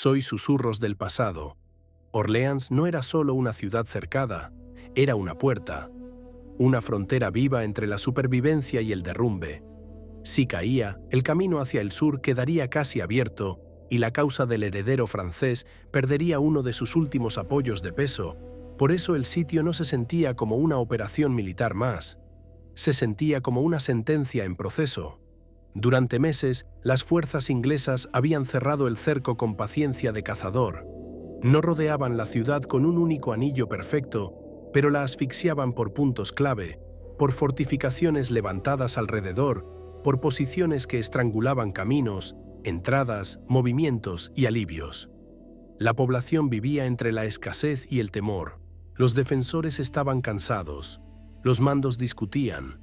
Soy susurros del pasado. Orleans no era solo una ciudad cercada, era una puerta, una frontera viva entre la supervivencia y el derrumbe. Si caía, el camino hacia el sur quedaría casi abierto y la causa del heredero francés perdería uno de sus últimos apoyos de peso. Por eso el sitio no se sentía como una operación militar más, se sentía como una sentencia en proceso. Durante meses, las fuerzas inglesas habían cerrado el cerco con paciencia de cazador. No rodeaban la ciudad con un único anillo perfecto, pero la asfixiaban por puntos clave, por fortificaciones levantadas alrededor, por posiciones que estrangulaban caminos, entradas, movimientos y alivios. La población vivía entre la escasez y el temor. Los defensores estaban cansados. Los mandos discutían.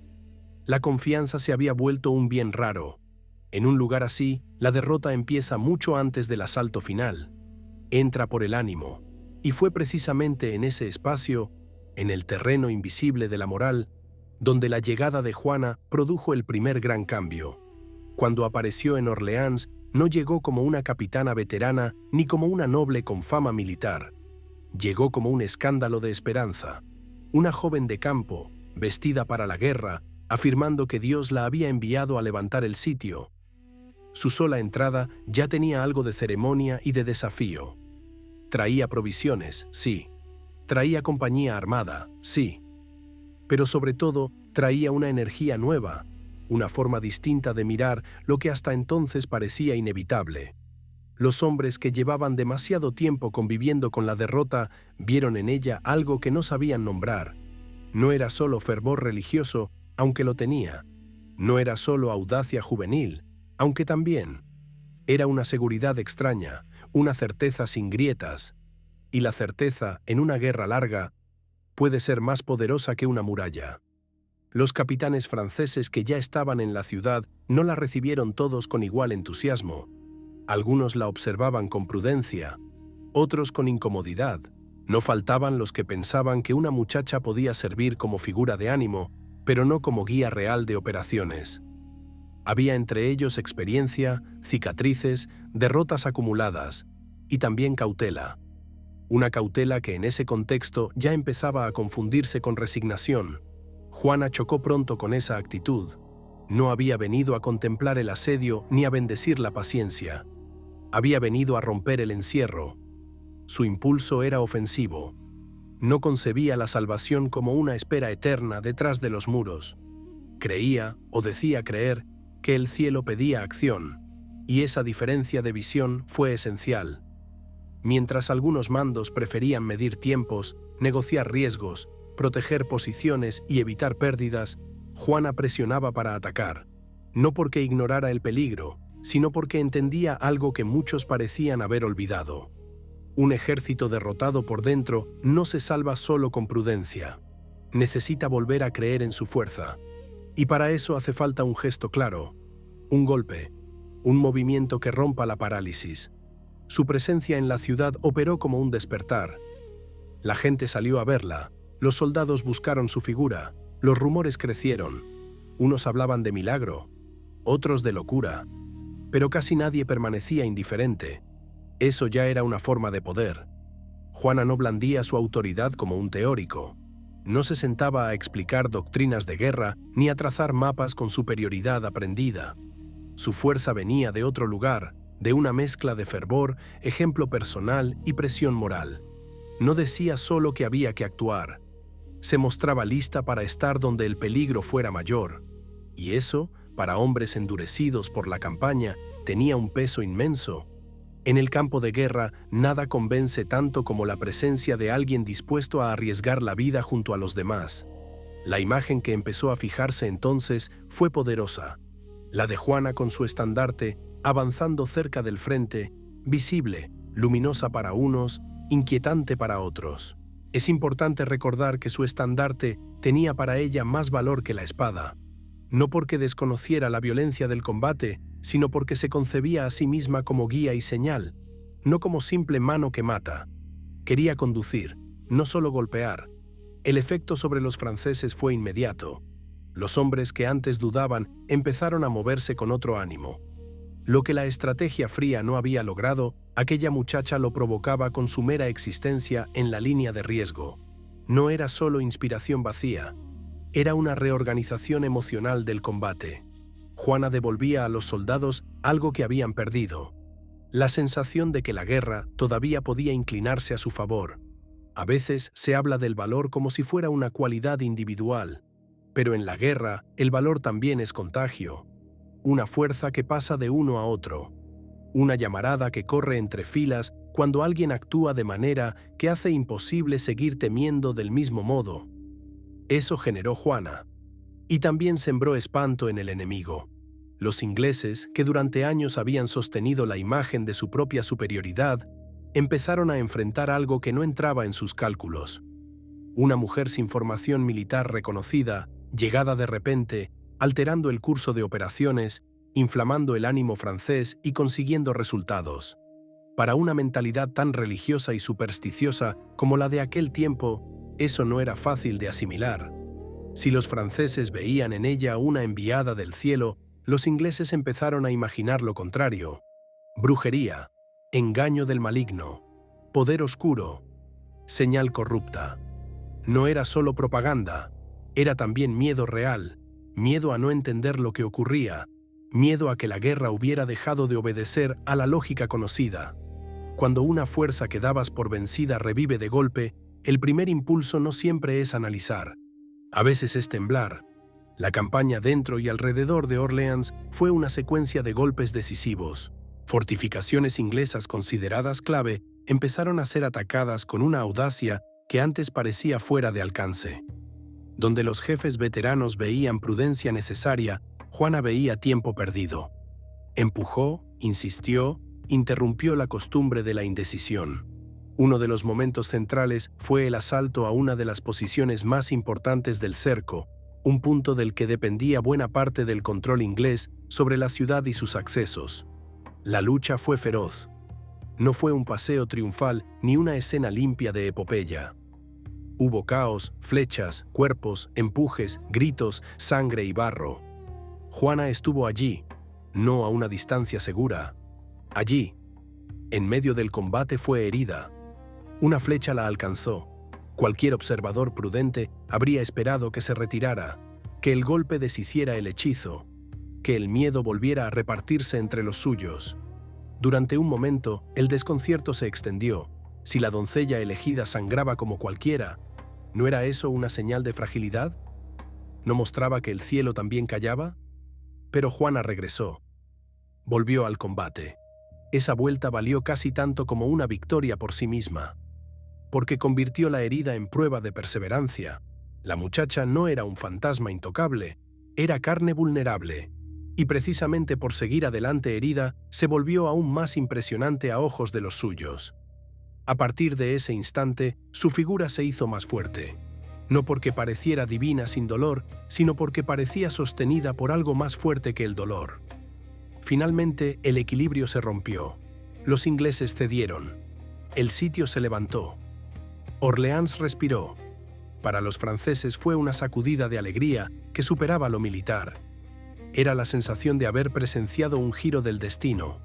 La confianza se había vuelto un bien raro. En un lugar así, la derrota empieza mucho antes del asalto final. Entra por el ánimo. Y fue precisamente en ese espacio, en el terreno invisible de la moral, donde la llegada de Juana produjo el primer gran cambio. Cuando apareció en Orleans, no llegó como una capitana veterana ni como una noble con fama militar. Llegó como un escándalo de esperanza. Una joven de campo, vestida para la guerra, afirmando que Dios la había enviado a levantar el sitio. Su sola entrada ya tenía algo de ceremonia y de desafío. Traía provisiones, sí. Traía compañía armada, sí. Pero sobre todo, traía una energía nueva, una forma distinta de mirar lo que hasta entonces parecía inevitable. Los hombres que llevaban demasiado tiempo conviviendo con la derrota vieron en ella algo que no sabían nombrar. No era solo fervor religioso, aunque lo tenía. No era solo audacia juvenil, aunque también. Era una seguridad extraña, una certeza sin grietas. Y la certeza, en una guerra larga, puede ser más poderosa que una muralla. Los capitanes franceses que ya estaban en la ciudad no la recibieron todos con igual entusiasmo. Algunos la observaban con prudencia, otros con incomodidad. No faltaban los que pensaban que una muchacha podía servir como figura de ánimo, pero no como guía real de operaciones. Había entre ellos experiencia, cicatrices, derrotas acumuladas y también cautela. Una cautela que en ese contexto ya empezaba a confundirse con resignación. Juana chocó pronto con esa actitud. No había venido a contemplar el asedio ni a bendecir la paciencia. Había venido a romper el encierro. Su impulso era ofensivo. No concebía la salvación como una espera eterna detrás de los muros. Creía, o decía creer, que el cielo pedía acción, y esa diferencia de visión fue esencial. Mientras algunos mandos preferían medir tiempos, negociar riesgos, proteger posiciones y evitar pérdidas, Juana presionaba para atacar, no porque ignorara el peligro, sino porque entendía algo que muchos parecían haber olvidado. Un ejército derrotado por dentro no se salva solo con prudencia. Necesita volver a creer en su fuerza. Y para eso hace falta un gesto claro, un golpe, un movimiento que rompa la parálisis. Su presencia en la ciudad operó como un despertar. La gente salió a verla, los soldados buscaron su figura, los rumores crecieron. Unos hablaban de milagro, otros de locura, pero casi nadie permanecía indiferente. Eso ya era una forma de poder. Juana no blandía su autoridad como un teórico. No se sentaba a explicar doctrinas de guerra ni a trazar mapas con superioridad aprendida. Su fuerza venía de otro lugar, de una mezcla de fervor, ejemplo personal y presión moral. No decía solo que había que actuar. Se mostraba lista para estar donde el peligro fuera mayor. Y eso, para hombres endurecidos por la campaña, tenía un peso inmenso. En el campo de guerra, nada convence tanto como la presencia de alguien dispuesto a arriesgar la vida junto a los demás. La imagen que empezó a fijarse entonces fue poderosa. La de Juana con su estandarte, avanzando cerca del frente, visible, luminosa para unos, inquietante para otros. Es importante recordar que su estandarte tenía para ella más valor que la espada. No porque desconociera la violencia del combate, sino porque se concebía a sí misma como guía y señal, no como simple mano que mata. Quería conducir, no solo golpear. El efecto sobre los franceses fue inmediato. Los hombres que antes dudaban empezaron a moverse con otro ánimo. Lo que la estrategia fría no había logrado, aquella muchacha lo provocaba con su mera existencia en la línea de riesgo. No era solo inspiración vacía, era una reorganización emocional del combate. Juana devolvía a los soldados algo que habían perdido: la sensación de que la guerra todavía podía inclinarse a su favor. A veces se habla del valor como si fuera una cualidad individual, pero en la guerra el valor también es contagio, una fuerza que pasa de uno a otro, una llamarada que corre entre filas cuando alguien actúa de manera que hace imposible seguir temiendo del mismo modo. Eso generó Juana, y también sembró espanto en el enemigo. Los ingleses, que durante años habían sostenido la imagen de su propia superioridad, empezaron a enfrentar algo que no entraba en sus cálculos. Una mujer sin formación militar reconocida, llegada de repente, alterando el curso de operaciones, inflamando el ánimo francés y consiguiendo resultados. Para una mentalidad tan religiosa y supersticiosa como la de aquel tiempo, eso no era fácil de asimilar. Si los franceses veían en ella una enviada del cielo, los ingleses empezaron a imaginar lo contrario: brujería, engaño del maligno, poder oscuro, señal corrupta. No era solo propaganda, era también miedo real, miedo a no entender lo que ocurría, miedo a que la guerra hubiera dejado de obedecer a la lógica conocida. Cuando una fuerza que dabas por vencida revive de golpe, el primer impulso no siempre es analizar. A veces es temblar. La campaña dentro y alrededor de Orleans fue una secuencia de golpes decisivos. Fortificaciones inglesas consideradas clave empezaron a ser atacadas con una audacia que antes parecía fuera de alcance. Donde los jefes veteranos veían prudencia necesaria, Juana veía tiempo perdido. Empujó, insistió, interrumpió la costumbre de la indecisión. Uno de los momentos centrales fue el asalto a una de las posiciones más importantes del cerco, un punto del que dependía buena parte del control inglés sobre la ciudad y sus accesos. La lucha fue feroz. No fue un paseo triunfal ni una escena limpia de epopeya. Hubo caos, flechas, cuerpos, empujes, gritos, sangre y barro. Juana estuvo allí, no a una distancia segura. Allí, en medio del combate, fue herida. Una flecha la alcanzó. Cualquier observador prudente habría esperado que se retirara, que el golpe deshiciera el hechizo, que el miedo volviera a repartirse entre los suyos. Durante un momento, el desconcierto se extendió. Si la doncella elegida sangraba como cualquiera, ¿no era eso una señal de fragilidad? ¿No mostraba que el cielo también callaba? Pero Juana regresó. Volvió al combate. Esa vuelta valió casi tanto como una victoria por sí misma, porque convirtió la herida en prueba de perseverancia. La muchacha no era un fantasma intocable, era carne vulnerable, y precisamente por seguir adelante herida, se volvió aún más impresionante a ojos de los suyos. A partir de ese instante, su figura se hizo más fuerte, no porque pareciera divina sin dolor, sino porque parecía sostenida por algo más fuerte que el dolor. Finalmente, el equilibrio se rompió. Los ingleses cedieron. El sitio se levantó. Orleans respiró. Para los franceses fue una sacudida de alegría que superaba lo militar. Era la sensación de haber presenciado un giro del destino.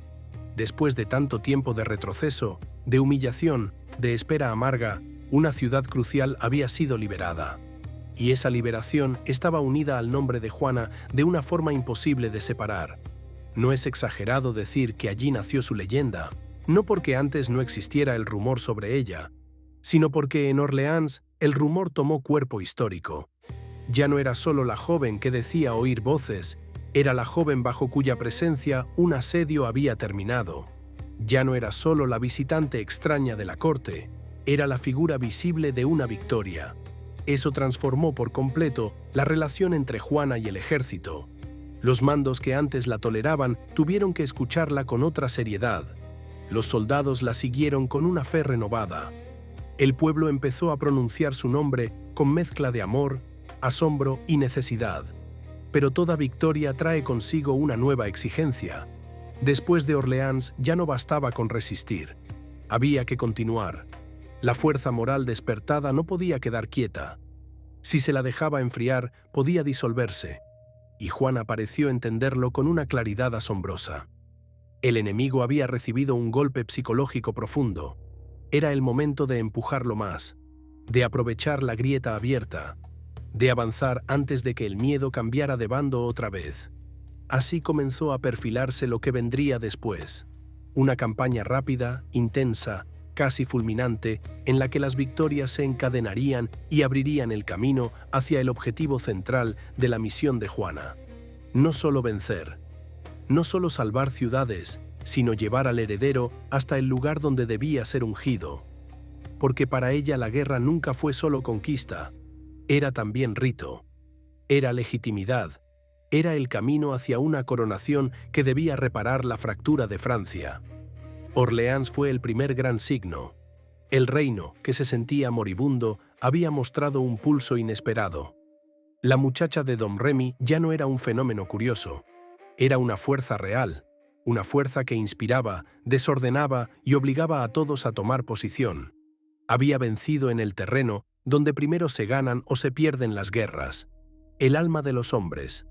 Después de tanto tiempo de retroceso, de humillación, de espera amarga, una ciudad crucial había sido liberada. Y esa liberación estaba unida al nombre de Juana de una forma imposible de separar. No es exagerado decir que allí nació su leyenda, no porque antes no existiera el rumor sobre ella, sino porque en Orleans el rumor tomó cuerpo histórico. Ya no era solo la joven que decía oír voces, era la joven bajo cuya presencia un asedio había terminado. Ya no era solo la visitante extraña de la corte, era la figura visible de una victoria. Eso transformó por completo la relación entre Juana y el ejército. Los mandos que antes la toleraban tuvieron que escucharla con otra seriedad. Los soldados la siguieron con una fe renovada. El pueblo empezó a pronunciar su nombre con mezcla de amor, asombro y necesidad. Pero toda victoria trae consigo una nueva exigencia. Después de Orleans ya no bastaba con resistir. Había que continuar. La fuerza moral despertada no podía quedar quieta. Si se la dejaba enfriar, podía disolverse. Y Juana pareció entenderlo con una claridad asombrosa. El enemigo había recibido un golpe psicológico profundo. Era el momento de empujarlo más, de aprovechar la grieta abierta, de avanzar antes de que el miedo cambiara de bando otra vez. Así comenzó a perfilarse lo que vendría después. Una campaña rápida, intensa, casi fulminante, en la que las victorias se encadenarían y abrirían el camino hacia el objetivo central de la misión de Juana. No solo vencer, no solo salvar ciudades, sino llevar al heredero hasta el lugar donde debía ser ungido. Porque para ella la guerra nunca fue solo conquista, era también rito, era legitimidad, era el camino hacia una coronación que debía reparar la fractura de Francia. Orleans fue el primer gran signo. El reino, que se sentía moribundo, había mostrado un pulso inesperado. La muchacha de Domremy ya no era un fenómeno curioso. Era una fuerza real, una fuerza que inspiraba, desordenaba y obligaba a todos a tomar posición. Había vencido en el terreno donde primero se ganan o se pierden las guerras, el alma de los hombres.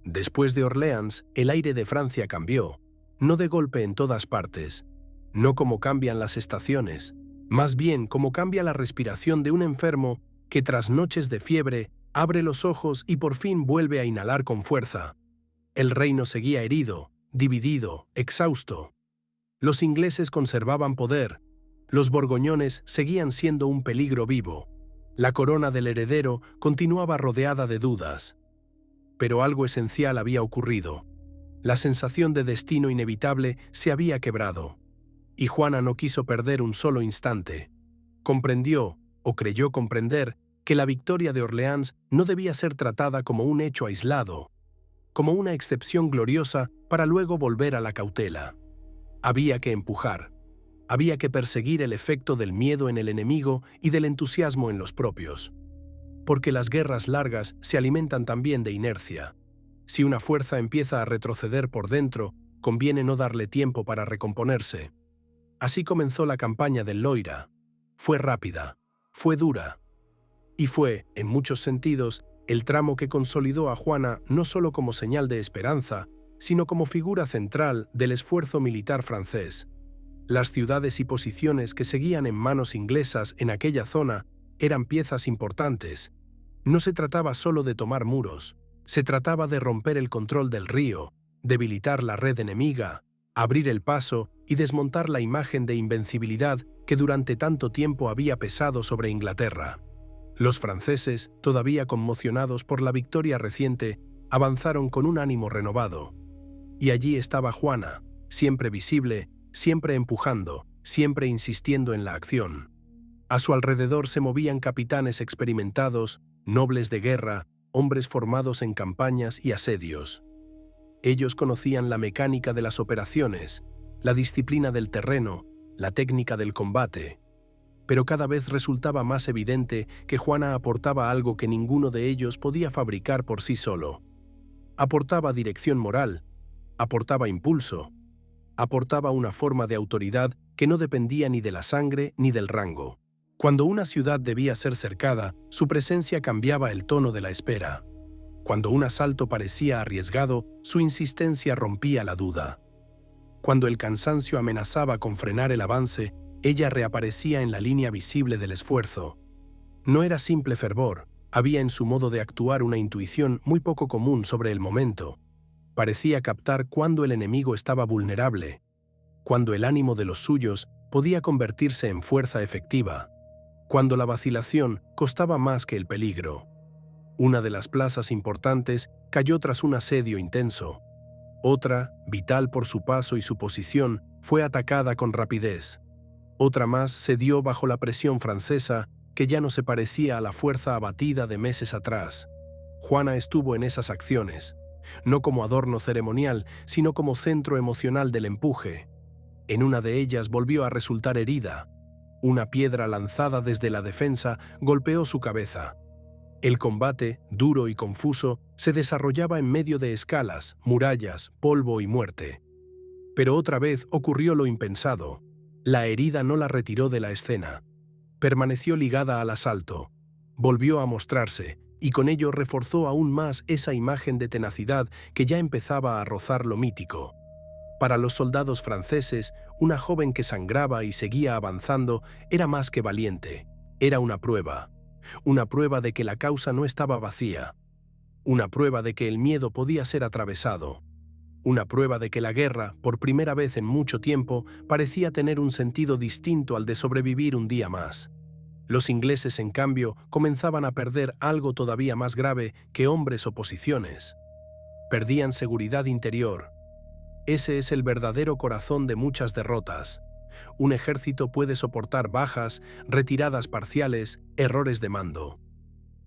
Después de Orleans, el aire de Francia cambió, no de golpe en todas partes, no como cambian las estaciones, más bien como cambia la respiración de un enfermo que tras noches de fiebre abre los ojos y por fin vuelve a inhalar con fuerza. El reino seguía herido, dividido, exhausto. Los ingleses conservaban poder, los borgoñones seguían siendo un peligro vivo. La corona del heredero continuaba rodeada de dudas. Pero algo esencial había ocurrido. La sensación de destino inevitable se había quebrado. Y Juana no quiso perder un solo instante. Comprendió, o creyó comprender, que la victoria de Orleans no debía ser tratada como un hecho aislado, como una excepción gloriosa para luego volver a la cautela. Había que empujar. Había que perseguir el efecto del miedo en el enemigo y del entusiasmo en los propios. Porque las guerras largas se alimentan también de inercia. Si una fuerza empieza a retroceder por dentro, conviene no darle tiempo para recomponerse. Así comenzó la campaña del Loira. Fue rápida, fue dura. Y fue, en muchos sentidos, el tramo que consolidó a Juana no solo como señal de esperanza, sino como figura central del esfuerzo militar francés. Las ciudades y posiciones que seguían en manos inglesas en aquella zona eran piezas importantes. No se trataba solo de tomar muros, se trataba de romper el control del río, debilitar la red enemiga, abrir el paso y desmontar la imagen de invencibilidad que durante tanto tiempo había pesado sobre Inglaterra. Los franceses, todavía conmocionados por la victoria reciente, avanzaron con un ánimo renovado. Y allí estaba Juana, siempre visible, siempre empujando, siempre insistiendo en la acción. A su alrededor se movían capitanes experimentados, nobles de guerra, hombres formados en campañas y asedios. Ellos conocían la mecánica de las operaciones, la disciplina del terreno, la técnica del combate. Pero cada vez resultaba más evidente que Juana aportaba algo que ninguno de ellos podía fabricar por sí solo. Aportaba dirección moral, aportaba impulso, aportaba una forma de autoridad que no dependía ni de la sangre ni del rango. Cuando una ciudad debía ser cercada, su presencia cambiaba el tono de la espera. Cuando un asalto parecía arriesgado, su insistencia rompía la duda. Cuando el cansancio amenazaba con frenar el avance, ella reaparecía en la línea visible del esfuerzo. No era simple fervor, había en su modo de actuar una intuición muy poco común sobre el momento. Parecía captar cuándo el enemigo estaba vulnerable, cuando el ánimo de los suyos podía convertirse en fuerza efectiva, cuando la vacilación costaba más que el peligro. Una de las plazas importantes cayó tras un asedio intenso. Otra, vital por su paso y su posición, fue atacada con rapidez. Otra más cedió bajo la presión francesa, que ya no se parecía a la fuerza abatida de meses atrás. Juana estuvo en esas acciones, no como adorno ceremonial, sino como centro emocional del empuje. En una de ellas volvió a resultar herida. Una piedra lanzada desde la defensa golpeó su cabeza. El combate, duro y confuso, se desarrollaba en medio de escalas, murallas, polvo y muerte. Pero otra vez ocurrió lo impensado. La herida no la retiró de la escena. Permaneció ligada al asalto. Volvió a mostrarse, y con ello reforzó aún más esa imagen de tenacidad que ya empezaba a rozar lo mítico. Para los soldados franceses, una joven que sangraba y seguía avanzando era más que valiente. Era una prueba de que la causa no estaba vacía, una prueba de que el miedo podía ser atravesado, una prueba de que la guerra, por primera vez en mucho tiempo, parecía tener un sentido distinto al de sobrevivir un día más. Los ingleses, en cambio, comenzaban a perder algo todavía más grave que hombres o posiciones. Perdían seguridad interior. Ese es el verdadero corazón de muchas derrotas. Un ejército puede soportar bajas, retiradas parciales, errores de mando.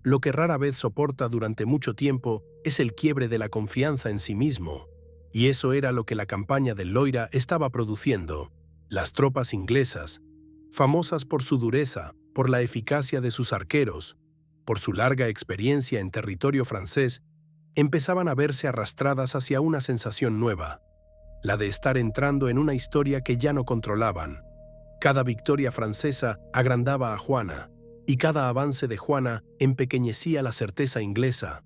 Lo que rara vez soporta durante mucho tiempo es el quiebre de la confianza en sí mismo. Y eso era lo que la campaña del Loira estaba produciendo. Las tropas inglesas, famosas por su dureza, por la eficacia de sus arqueros, por su larga experiencia en territorio francés, empezaban a verse arrastradas hacia una sensación nueva, la de estar entrando en una historia que ya no controlaban. Cada victoria francesa agrandaba a Juana, y cada avance de Juana empequeñecía la certeza inglesa.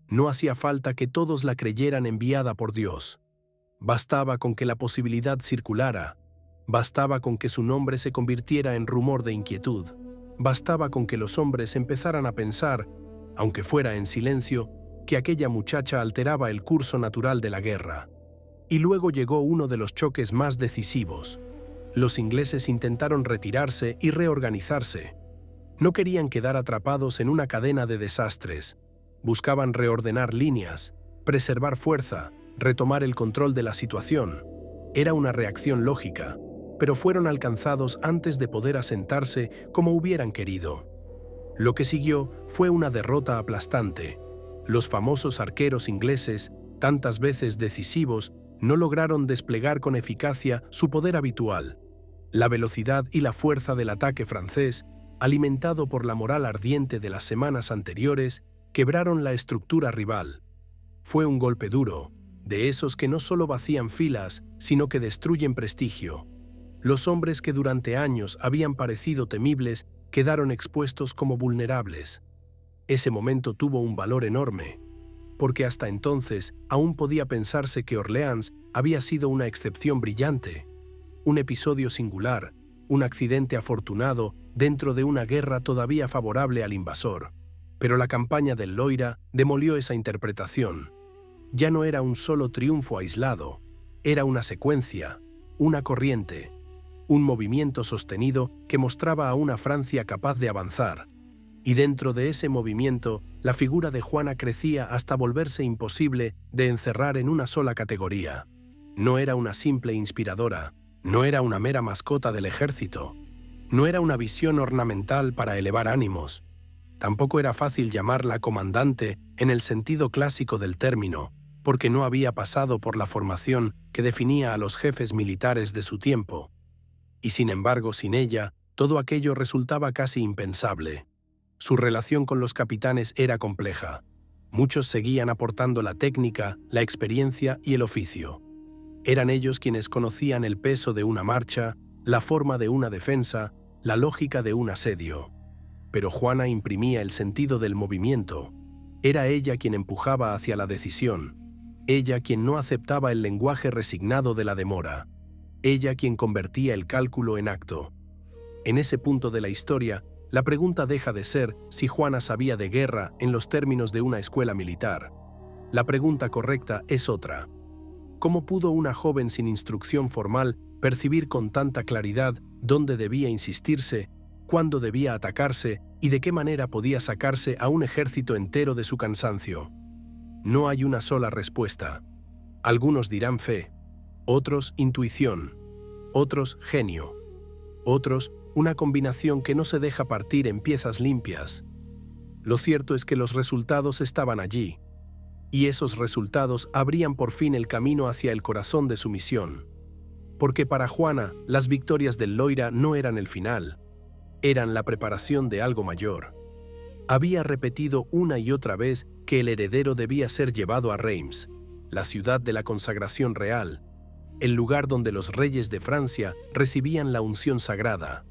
No hacía falta que todos la creyeran enviada por Dios. Bastaba con que la posibilidad circulara, bastaba con que su nombre se convirtiera en rumor de inquietud, bastaba con que los hombres empezaran a pensar, aunque fuera en silencio, que aquella muchacha alteraba el curso natural de la guerra. Y luego llegó uno de los choques más decisivos. Los ingleses intentaron retirarse y reorganizarse. No querían quedar atrapados en una cadena de desastres. Buscaban reordenar líneas, preservar fuerza, retomar el control de la situación. Era una reacción lógica, pero fueron alcanzados antes de poder asentarse como hubieran querido. Lo que siguió fue una derrota aplastante. Los famosos arqueros ingleses, tantas veces decisivos, no lograron desplegar con eficacia su poder habitual. La velocidad y la fuerza del ataque francés, alimentado por la moral ardiente de las semanas anteriores, quebraron la estructura rival. Fue un golpe duro, de esos que no solo vacían filas, sino que destruyen prestigio. Los hombres que durante años habían parecido temibles quedaron expuestos como vulnerables. Ese momento tuvo un valor enorme, porque hasta entonces aún podía pensarse que Orleans había sido una excepción brillante, un episodio singular, un accidente afortunado dentro de una guerra todavía favorable al invasor. Pero la campaña del Loira demolió esa interpretación. Ya no era un solo triunfo aislado, era una secuencia, una corriente, un movimiento sostenido que mostraba a una Francia capaz de avanzar. Y dentro de ese movimiento, la figura de Juana crecía hasta volverse imposible de encerrar en una sola categoría. No era una simple inspiradora, no era una mera mascota del ejército, no era una visión ornamental para elevar ánimos. Tampoco era fácil llamarla comandante en el sentido clásico del término, porque no había pasado por la formación que definía a los jefes militares de su tiempo. Y sin embargo, sin ella, todo aquello resultaba casi impensable. Su relación con los capitanes era compleja. Muchos seguían aportando la técnica, la experiencia y el oficio. Eran ellos quienes conocían el peso de una marcha, la forma de una defensa, la lógica de un asedio. Pero Juana imprimía el sentido del movimiento. Era ella quien empujaba hacia la decisión. Ella quien no aceptaba el lenguaje resignado de la demora. Ella quien convertía el cálculo en acto. En ese punto de la historia, la pregunta deja de ser si Juana sabía de guerra en los términos de una escuela militar. La pregunta correcta es otra. ¿Cómo pudo una joven sin instrucción formal percibir con tanta claridad dónde debía insistirse, cuándo debía atacarse y de qué manera podía sacarse a un ejército entero de su cansancio? No hay una sola respuesta. Algunos dirán fe, otros intuición, otros genio, otros una combinación que no se deja partir en piezas limpias. Lo cierto es que los resultados estaban allí, y esos resultados abrían por fin el camino hacia el corazón de su misión. Porque para Juana, las victorias del Loira no eran el final, eran la preparación de algo mayor. Había repetido una y otra vez que el heredero debía ser llevado a Reims, la ciudad de la consagración real, el lugar donde los reyes de Francia recibían la unción sagrada.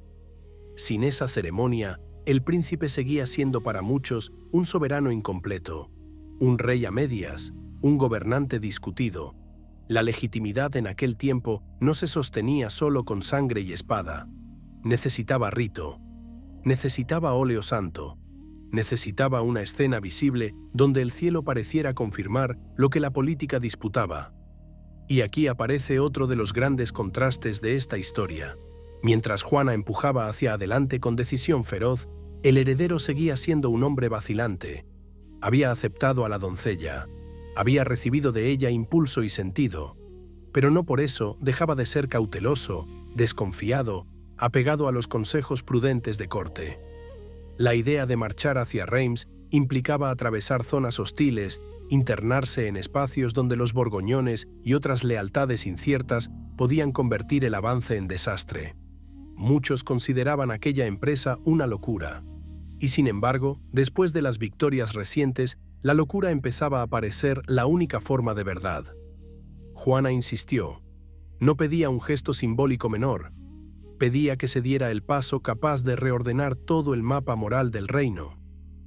Sin esa ceremonia, el príncipe seguía siendo para muchos un soberano incompleto, un rey a medias, un gobernante discutido. La legitimidad en aquel tiempo no se sostenía solo con sangre y espada. Necesitaba rito, necesitaba óleo santo, necesitaba una escena visible donde el cielo pareciera confirmar lo que la política disputaba. Y aquí aparece otro de los grandes contrastes de esta historia. Mientras Juana empujaba hacia adelante con decisión feroz, el heredero seguía siendo un hombre vacilante. Había aceptado a la doncella, había recibido de ella impulso y sentido, pero no por eso dejaba de ser cauteloso, desconfiado, apegado a los consejos prudentes de corte. La idea de marchar hacia Reims implicaba atravesar zonas hostiles, internarse en espacios donde los borgoñones y otras lealtades inciertas podían convertir el avance en desastre. Muchos consideraban aquella empresa una locura. Y sin embargo, después de las victorias recientes, la locura empezaba a parecer la única forma de verdad. Juana insistió. No pedía un gesto simbólico menor. Pedía que se diera el paso capaz de reordenar todo el mapa moral del reino.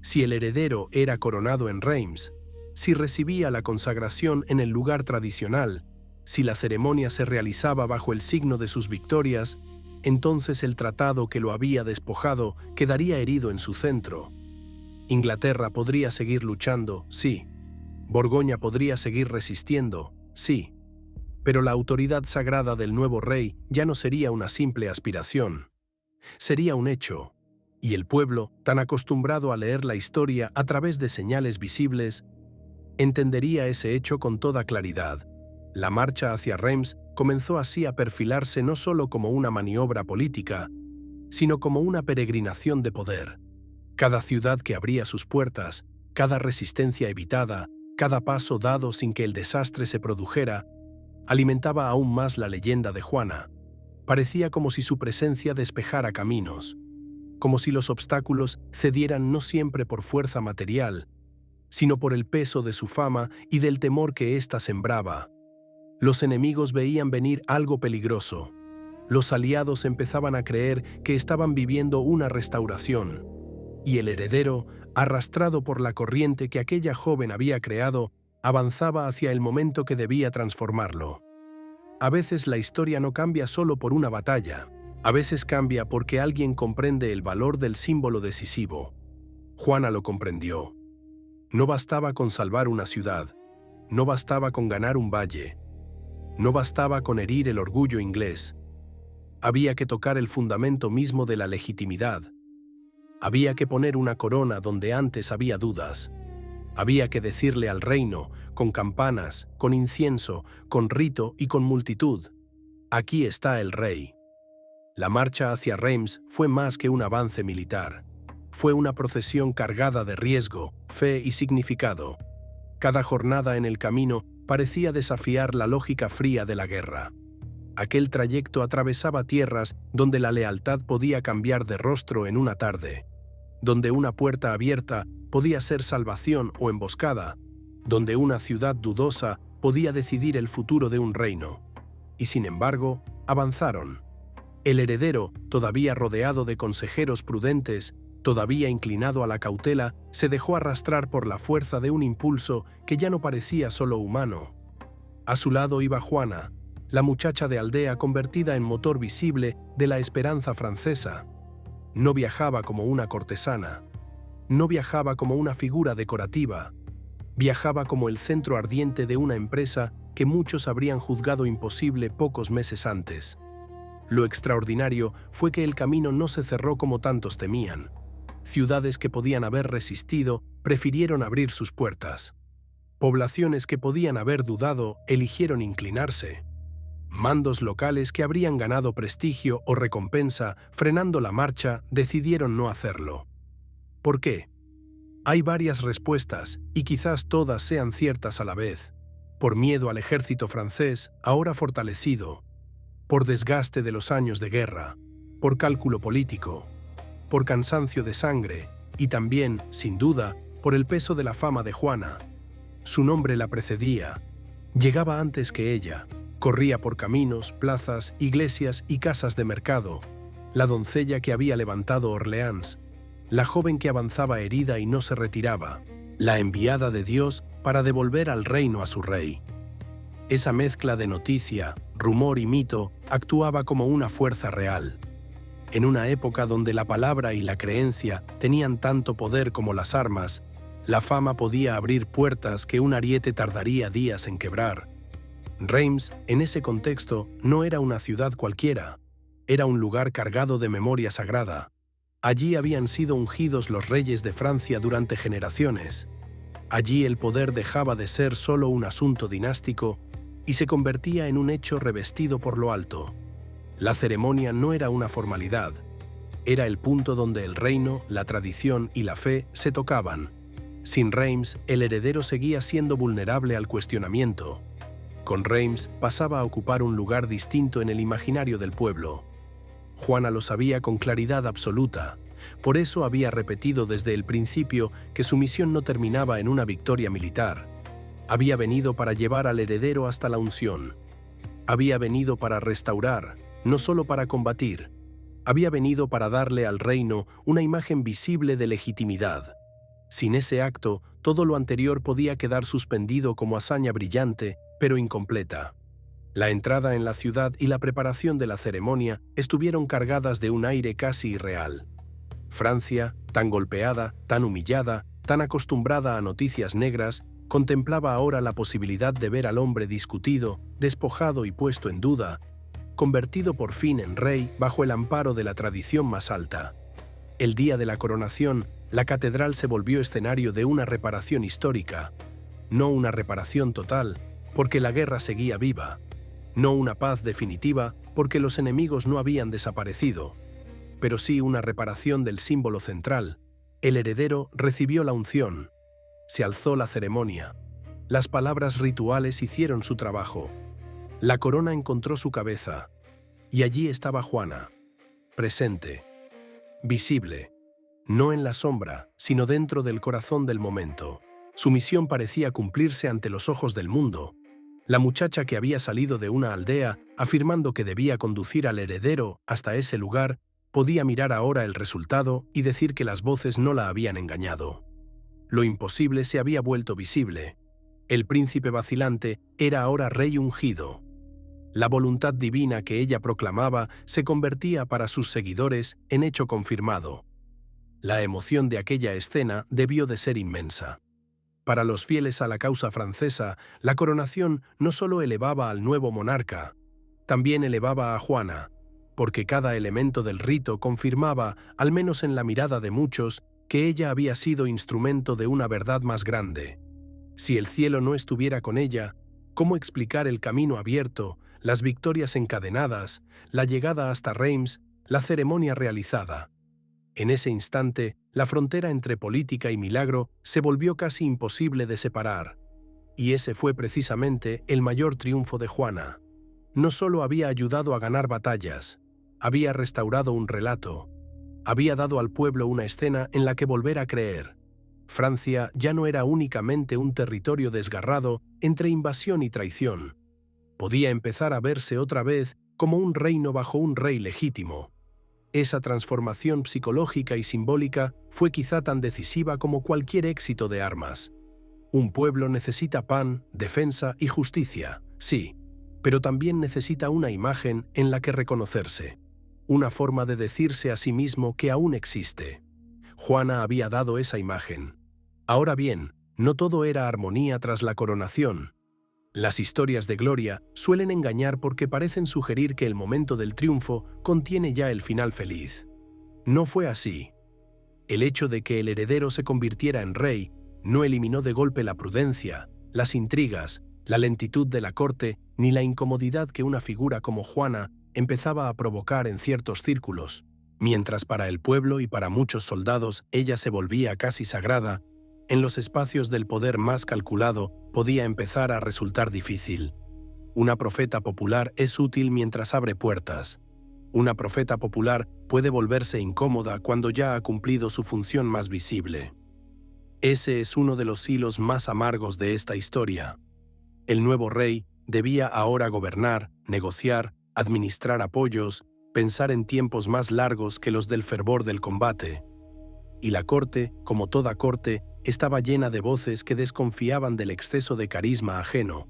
Si el heredero era coronado en Reims, si recibía la consagración en el lugar tradicional, si la ceremonia se realizaba bajo el signo de sus victorias, entonces el tratado que lo había despojado quedaría herido en su centro. Inglaterra podría seguir luchando, sí. Borgoña podría seguir resistiendo, sí. Pero la autoridad sagrada del nuevo rey ya no sería una simple aspiración. Sería un hecho. Y el pueblo, tan acostumbrado a leer la historia a través de señales visibles, entendería ese hecho con toda claridad. La marcha hacia Reims comenzó así a perfilarse no solo como una maniobra política, sino como una peregrinación de poder. Cada ciudad que abría sus puertas, cada resistencia evitada, cada paso dado sin que el desastre se produjera, alimentaba aún más la leyenda de Juana. Parecía como si su presencia despejara caminos, como si los obstáculos cedieran no siempre por fuerza material, sino por el peso de su fama y del temor que ésta sembraba. Los enemigos veían venir algo peligroso. Los aliados empezaban a creer que estaban viviendo una restauración. Y el heredero, arrastrado por la corriente que aquella joven había creado, avanzaba hacia el momento que debía transformarlo. A veces la historia no cambia solo por una batalla. A veces cambia porque alguien comprende el valor del símbolo decisivo. Juana lo comprendió. No bastaba con salvar una ciudad. No bastaba con ganar un valle. No bastaba con herir el orgullo inglés. Había que tocar el fundamento mismo de la legitimidad. Había que poner una corona donde antes había dudas. Había que decirle al reino, con campanas, con incienso, con rito y con multitud: aquí está el rey. La marcha hacia Reims fue más que un avance militar. Fue una procesión cargada de riesgo, fe y significado. Cada jornada en el camino parecía desafiar la lógica fría de la guerra. Aquel trayecto atravesaba tierras donde la lealtad podía cambiar de rostro en una tarde, donde una puerta abierta podía ser salvación o emboscada, donde una ciudad dudosa podía decidir el futuro de un reino. Y sin embargo, avanzaron. El heredero, todavía rodeado de consejeros prudentes, todavía inclinado a la cautela, se dejó arrastrar por la fuerza de un impulso que ya no parecía solo humano. A su lado iba Juana, la muchacha de aldea convertida en motor visible de la esperanza francesa. No viajaba como una cortesana. No viajaba como una figura decorativa. Viajaba como el centro ardiente de una empresa que muchos habrían juzgado imposible pocos meses antes. Lo extraordinario fue que el camino no se cerró como tantos temían. Ciudades que podían haber resistido prefirieron abrir sus puertas. Poblaciones que podían haber dudado eligieron inclinarse. Mandos locales que habrían ganado prestigio o recompensa frenando la marcha decidieron no hacerlo. ¿Por qué? Hay varias respuestas y quizás todas sean ciertas a la vez. Por miedo al ejército francés, ahora fortalecido. Por desgaste de los años de guerra. Por cálculo político. Por cansancio de sangre y también, sin duda, por el peso de la fama de Juana. Su nombre la precedía. Llegaba antes que ella. Corría por caminos, plazas, iglesias y casas de mercado. La doncella que había levantado Orleans. La joven que avanzaba herida y no se retiraba. La enviada de Dios para devolver al reino a su rey. Esa mezcla de noticia, rumor y mito actuaba como una fuerza real. En una época donde la palabra y la creencia tenían tanto poder como las armas, la fama podía abrir puertas que un ariete tardaría días en quebrar. Reims, en ese contexto, no era una ciudad cualquiera. Era un lugar cargado de memoria sagrada. Allí habían sido ungidos los reyes de Francia durante generaciones. Allí el poder dejaba de ser solo un asunto dinástico y se convertía en un hecho revestido por lo alto. La ceremonia no era una formalidad. Era el punto donde el reino, la tradición y la fe se tocaban. Sin Reims, el heredero seguía siendo vulnerable al cuestionamiento. Con Reims pasaba a ocupar un lugar distinto en el imaginario del pueblo. Juana lo sabía con claridad absoluta. Por eso había repetido desde el principio que su misión no terminaba en una victoria militar. Había venido para llevar al heredero hasta la unción. Había venido para restaurar, no solo para combatir. Había venido para darle al reino una imagen visible de legitimidad. Sin ese acto, todo lo anterior podía quedar suspendido como hazaña brillante, pero incompleta. La entrada en la ciudad y la preparación de la ceremonia estuvieron cargadas de un aire casi irreal. Francia, tan golpeada, tan humillada, tan acostumbrada a noticias negras, contemplaba ahora la posibilidad de ver al hombre discutido, despojado y puesto en duda, convertido por fin en rey bajo el amparo de la tradición más alta. El día de la coronación, la catedral se volvió escenario de una reparación histórica. No una reparación total, porque la guerra seguía viva. No una paz definitiva, porque los enemigos no habían desaparecido. Pero sí una reparación del símbolo central. El heredero recibió la unción. Se alzó la ceremonia. Las palabras rituales hicieron su trabajo. La corona encontró su cabeza. Y allí estaba Juana, presente, visible, no en la sombra, sino dentro del corazón del momento. Su misión parecía cumplirse ante los ojos del mundo. La muchacha que había salido de una aldea, afirmando que debía conducir al heredero hasta ese lugar, podía mirar ahora el resultado y decir que las voces no la habían engañado. Lo imposible se había vuelto visible. El príncipe vacilante era ahora rey ungido. La voluntad divina que ella proclamaba se convertía para sus seguidores en hecho confirmado. La emoción de aquella escena debió de ser inmensa. Para los fieles a la causa francesa, la coronación no solo elevaba al nuevo monarca, también elevaba a Juana, porque cada elemento del rito confirmaba, al menos en la mirada de muchos, que ella había sido instrumento de una verdad más grande. Si el cielo no estuviera con ella, ¿cómo explicar el camino abierto, las victorias encadenadas, la llegada hasta Reims, la ceremonia realizada? En ese instante, la frontera entre política y milagro se volvió casi imposible de separar. Y ese fue precisamente el mayor triunfo de Juana. No solo había ayudado a ganar batallas, había restaurado un relato, había dado al pueblo una escena en la que volver a creer. Francia ya no era únicamente un territorio desgarrado entre invasión y traición. Podía empezar a verse otra vez como un reino bajo un rey legítimo. Esa transformación psicológica y simbólica fue quizá tan decisiva como cualquier éxito de armas. Un pueblo necesita pan, defensa y justicia, sí, pero también necesita una imagen en la que reconocerse, una forma de decirse a sí mismo que aún existe. Juana había dado esa imagen. Ahora bien, no todo era armonía tras la coronación. Las historias de gloria suelen engañar porque parecen sugerir que el momento del triunfo contiene ya el final feliz. No fue así. El hecho de que el heredero se convirtiera en rey no eliminó de golpe la prudencia, las intrigas, la lentitud de la corte ni la incomodidad que una figura como Juana empezaba a provocar en ciertos círculos. Mientras para el pueblo y para muchos soldados ella se volvía casi sagrada, en los espacios del poder más calculado podía empezar a resultar difícil. Una profeta popular es útil mientras abre puertas. Una profeta popular puede volverse incómoda cuando ya ha cumplido su función más visible. Ese es uno de los hilos más amargos de esta historia. El nuevo rey debía ahora gobernar, negociar, administrar apoyos, pensar en tiempos más largos que los del fervor del combate. Y la corte, como toda corte, estaba llena de voces que desconfiaban del exceso de carisma ajeno.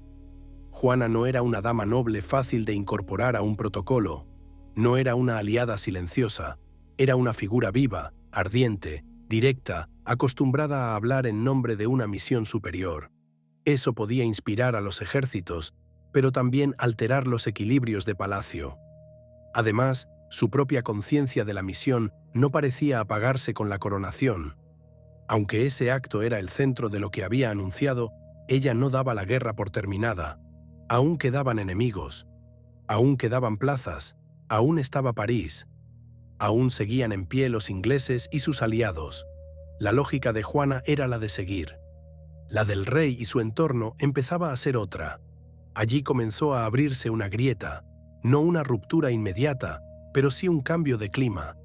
Juana no era una dama noble fácil de incorporar a un protocolo, no era una aliada silenciosa, era una figura viva, ardiente, directa, acostumbrada a hablar en nombre de una misión superior. Eso podía inspirar a los ejércitos, pero también alterar los equilibrios de palacio. Además, su propia conciencia de la misión no parecía apagarse con la coronación. Aunque ese acto era el centro de lo que había anunciado, ella no daba la guerra por terminada. Aún quedaban enemigos, aún quedaban plazas, aún estaba París, aún seguían en pie los ingleses y sus aliados. La lógica de Juana era la de seguir. La del rey y su entorno empezaba a ser otra. Allí comenzó a abrirse una grieta, no una ruptura inmediata, pero sí un cambio de clima.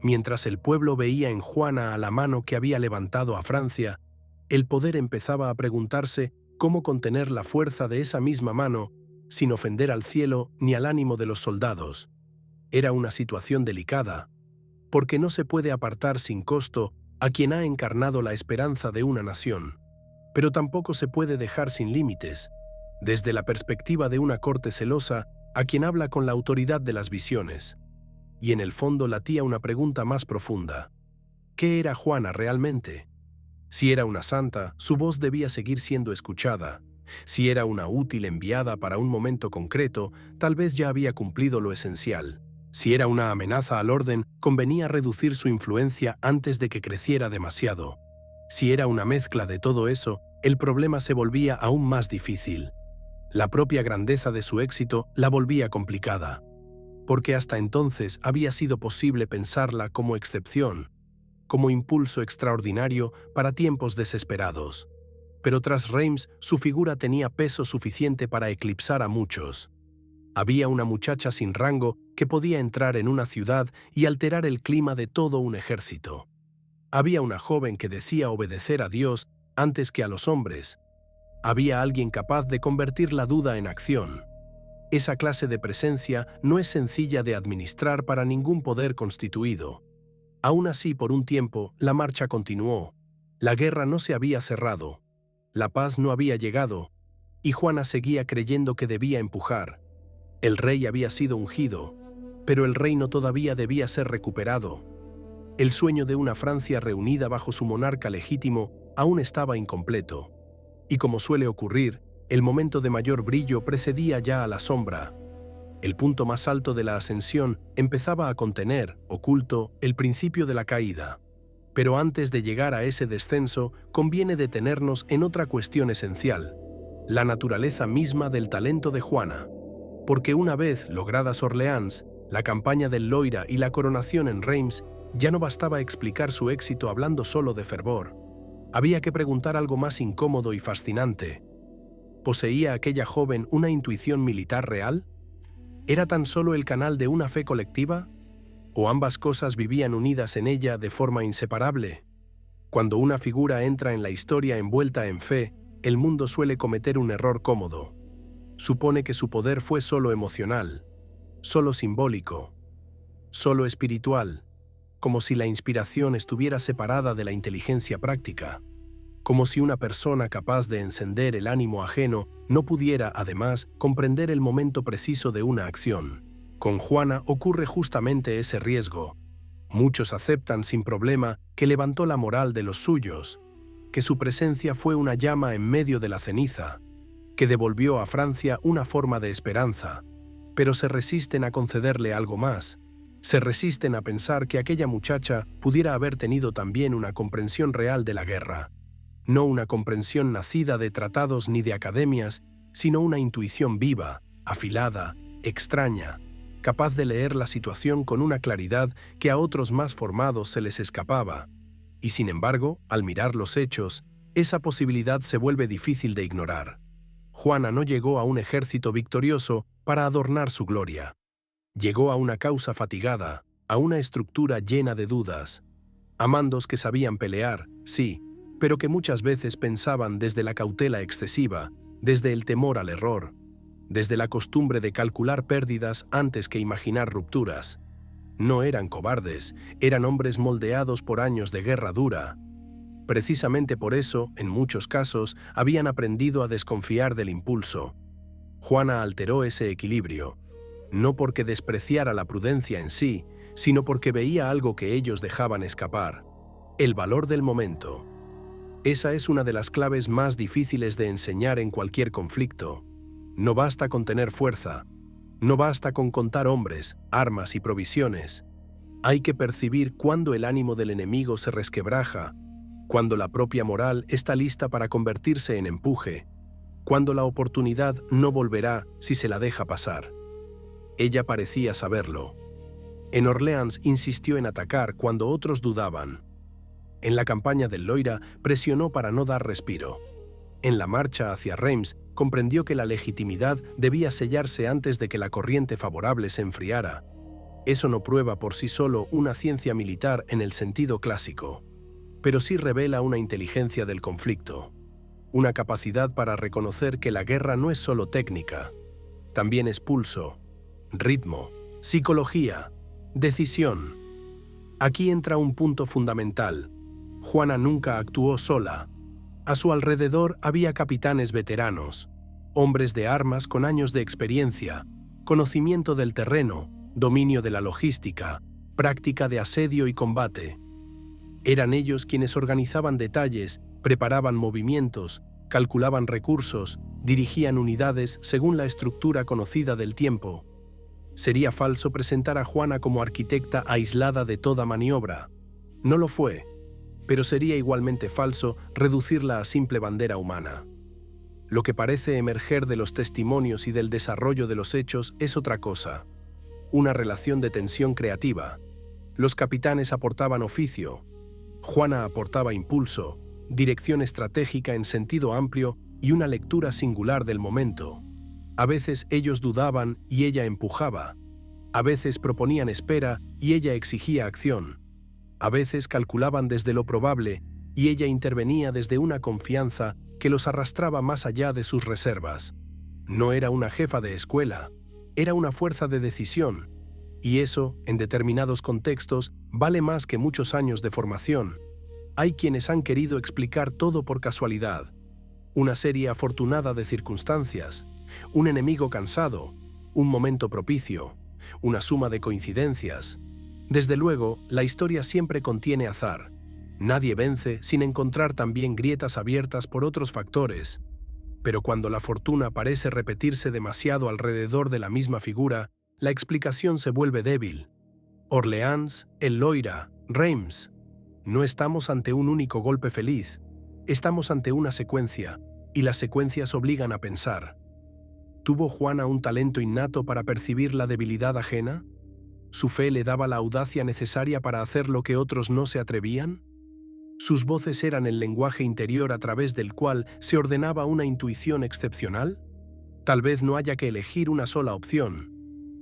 Mientras el pueblo veía en Juana a la mano que había levantado a Francia, el poder empezaba a preguntarse cómo contener la fuerza de esa misma mano sin ofender al cielo ni al ánimo de los soldados. Era una situación delicada, porque no se puede apartar sin costo a quien ha encarnado la esperanza de una nación, pero tampoco se puede dejar sin límites, desde la perspectiva de una corte celosa a quien habla con la autoridad de las visiones. Y en el fondo latía una pregunta más profunda. ¿Qué era Juana realmente? Si era una santa, su voz debía seguir siendo escuchada. Si era una útil enviada para un momento concreto, tal vez ya había cumplido lo esencial. Si era una amenaza al orden, convenía reducir su influencia antes de que creciera demasiado. Si era una mezcla de todo eso, el problema se volvía aún más difícil. La propia grandeza de su éxito la volvía complicada, porque hasta entonces había sido posible pensarla como excepción, como impulso extraordinario para tiempos desesperados. Pero tras Reims su figura tenía peso suficiente para eclipsar a muchos. Había una muchacha sin rango que podía entrar en una ciudad y alterar el clima de todo un ejército. Había una joven que decía obedecer a Dios antes que a los hombres. Había alguien capaz de convertir la duda en acción. Esa clase de presencia no es sencilla de administrar para ningún poder constituido. Aún así, por un tiempo, la marcha continuó. La guerra no se había cerrado. La paz no había llegado, y Juana seguía creyendo que debía empujar. El rey había sido ungido, pero el reino todavía debía ser recuperado. El sueño de una Francia reunida bajo su monarca legítimo aún estaba incompleto. Y como suele ocurrir, el momento de mayor brillo precedía ya a la sombra. El punto más alto de la ascensión empezaba a contener, oculto, el principio de la caída. Pero antes de llegar a ese descenso, conviene detenernos en otra cuestión esencial, la naturaleza misma del talento de Juana. Porque una vez logradas Orleans, la campaña del Loira y la coronación en Reims, ya no bastaba explicar su éxito hablando solo de fervor. Había que preguntar algo más incómodo y fascinante. ¿Poseía aquella joven una intuición militar real? ¿Era tan solo el canal de una fe colectiva? ¿O ambas cosas vivían unidas en ella de forma inseparable? Cuando una figura entra en la historia envuelta en fe, el mundo suele cometer un error cómodo. Supone que su poder fue solo emocional, solo simbólico, solo espiritual, como si la inspiración estuviera separada de la inteligencia práctica, como si una persona capaz de encender el ánimo ajeno no pudiera, además, comprender el momento preciso de una acción. Con Juana ocurre justamente ese riesgo. Muchos aceptan sin problema que levantó la moral de los suyos, que su presencia fue una llama en medio de la ceniza, que devolvió a Francia una forma de esperanza, pero se resisten a concederle algo más. Se resisten a pensar que aquella muchacha pudiera haber tenido también una comprensión real de la guerra. No una comprensión nacida de tratados ni de academias, sino una intuición viva, afilada, extraña, capaz de leer la situación con una claridad que a otros más formados se les escapaba. Y sin embargo, al mirar los hechos, esa posibilidad se vuelve difícil de ignorar. Juana no llegó a un ejército victorioso para adornar su gloria. Llegó a una causa fatigada, a una estructura llena de dudas, a mandos que sabían pelear, sí, pero que muchas veces pensaban desde la cautela excesiva, desde el temor al error, desde la costumbre de calcular pérdidas antes que imaginar rupturas. No eran cobardes, eran hombres moldeados por años de guerra dura. Precisamente por eso, en muchos casos, habían aprendido a desconfiar del impulso. Juana alteró ese equilibrio, no porque despreciara la prudencia en sí, sino porque veía algo que ellos dejaban escapar: el valor del momento. Esa es una de las claves más difíciles de enseñar en cualquier conflicto. No basta con tener fuerza, no basta con contar hombres, armas y provisiones. Hay que percibir cuándo el ánimo del enemigo se resquebraja, cuando la propia moral está lista para convertirse en empuje, cuando la oportunidad no volverá si se la deja pasar. Ella parecía saberlo. En Orleans insistió en atacar cuando otros dudaban. En la campaña del Loira presionó para no dar respiro. En la marcha hacia Reims comprendió que la legitimidad debía sellarse antes de que la corriente favorable se enfriara. Eso no prueba por sí solo una ciencia militar en el sentido clásico, pero sí revela una inteligencia del conflicto, una capacidad para reconocer que la guerra no es solo técnica, también es pulso, ritmo, psicología, decisión. Aquí entra un punto fundamental. Juana nunca actuó sola. A su alrededor había capitanes veteranos, hombres de armas con años de experiencia, conocimiento del terreno, dominio de la logística, práctica de asedio y combate. Eran ellos quienes organizaban detalles, preparaban movimientos, calculaban recursos, dirigían unidades según la estructura conocida del tiempo. Sería falso presentar a Juana como arquitecta aislada de toda maniobra. No lo fue, pero sería igualmente falso reducirla a simple bandera humana. Lo que parece emerger de los testimonios y del desarrollo de los hechos es otra cosa: una relación de tensión creativa. Los capitanes aportaban oficio, Juana aportaba impulso, dirección estratégica en sentido amplio y una lectura singular del momento. A veces ellos dudaban y ella empujaba. A veces proponían espera y ella exigía acción. A veces calculaban desde lo probable y ella intervenía desde una confianza que los arrastraba más allá de sus reservas. No era una jefa de escuela, era una fuerza de decisión, y eso, en determinados contextos, vale más que muchos años de formación. Hay quienes han querido explicar todo por casualidad, una serie afortunada de circunstancias, un enemigo cansado, un momento propicio, una suma de coincidencias. Desde luego, la historia siempre contiene azar. Nadie vence sin encontrar también grietas abiertas por otros factores. Pero cuando la fortuna parece repetirse demasiado alrededor de la misma figura, la explicación se vuelve débil. Orleans, el Loira, Reims. No estamos ante un único golpe feliz, estamos ante una secuencia, y las secuencias obligan a pensar. ¿Tuvo Juana un talento innato para percibir la debilidad ajena? ¿Su fe le daba la audacia necesaria para hacer lo que otros no se atrevían? ¿Sus voces eran el lenguaje interior a través del cual se ordenaba una intuición excepcional? Tal vez no haya que elegir una sola opción.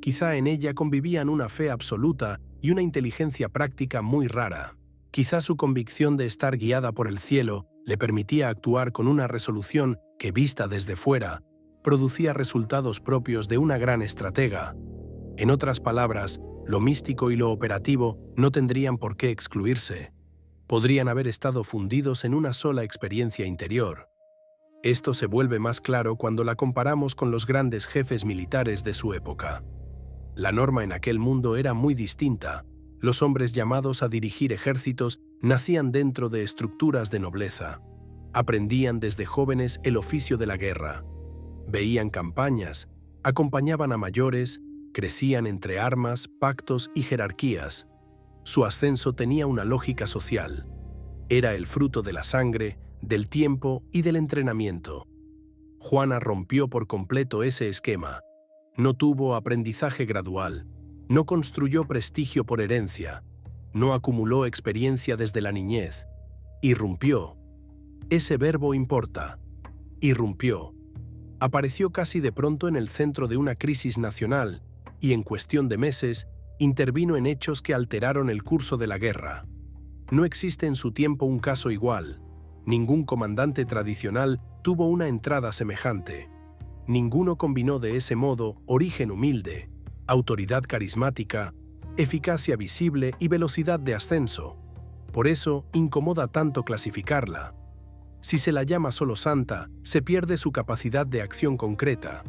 Quizá en ella convivían una fe absoluta y una inteligencia práctica muy rara. Quizá su convicción de estar guiada por el cielo le permitía actuar con una resolución que, vista desde fuera, producía resultados propios de una gran estratega. En otras palabras, lo místico y lo operativo no tendrían por qué excluirse. Podrían haber estado fundidos en una sola experiencia interior. Esto se vuelve más claro cuando la comparamos con los grandes jefes militares de su época. La norma en aquel mundo era muy distinta. Los hombres llamados a dirigir ejércitos nacían dentro de estructuras de nobleza. Aprendían desde jóvenes el oficio de la guerra. Veían campañas, acompañaban a mayores, crecían entre armas, pactos y jerarquías. Su ascenso tenía una lógica social. Era el fruto de la sangre, del tiempo y del entrenamiento. Juana rompió por completo ese esquema. No tuvo aprendizaje gradual. No construyó prestigio por herencia. No acumuló experiencia desde la niñez. Irrumpió. Ese verbo importa. Irrumpió. Apareció casi de pronto en el centro de una crisis nacional y en cuestión de meses intervino en hechos que alteraron el curso de la guerra. No existe en su tiempo un caso igual. Ningún comandante tradicional tuvo una entrada semejante. Ninguno combinó de ese modo origen humilde, autoridad carismática, eficacia visible y velocidad de ascenso. Por eso incomoda tanto clasificarla. Si se la llama solo santa, se pierde su capacidad de acción concreta.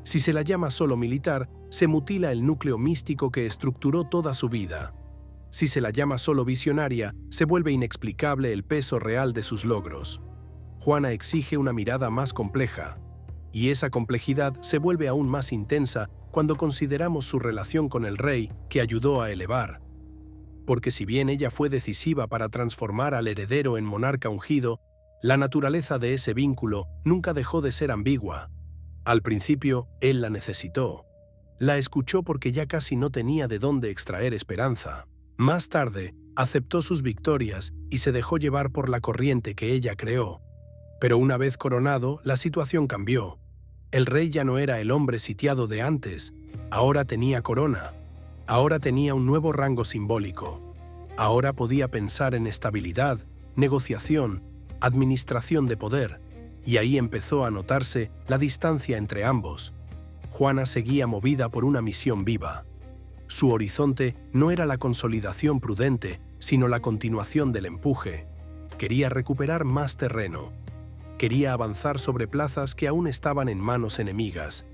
Si se la llama solo militar, se mutila el núcleo místico que estructuró toda su vida. Si se la llama solo visionaria, se vuelve inexplicable el peso real de sus logros. Juana exige una mirada más compleja, y esa complejidad se vuelve aún más intensa cuando consideramos su relación con el rey que ayudó a elevar. Porque si bien ella fue decisiva para transformar al heredero en monarca ungido, la naturaleza de ese vínculo nunca dejó de ser ambigua. Al principio, él la necesitó. La escuchó porque ya casi no tenía de dónde extraer esperanza. Más tarde, aceptó sus victorias y se dejó llevar por la corriente que ella creó. Pero una vez coronado, la situación cambió. El rey ya no era el hombre sitiado de antes. Ahora tenía corona. Ahora tenía un nuevo rango simbólico. Ahora podía pensar en estabilidad, negociación, administración de poder, y ahí empezó a notarse la distancia entre ambos. Juana seguía movida por una misión viva. Su horizonte no era la consolidación prudente, sino la continuación del empuje. Quería recuperar más terreno. Quería avanzar sobre plazas que aún estaban en manos enemigas.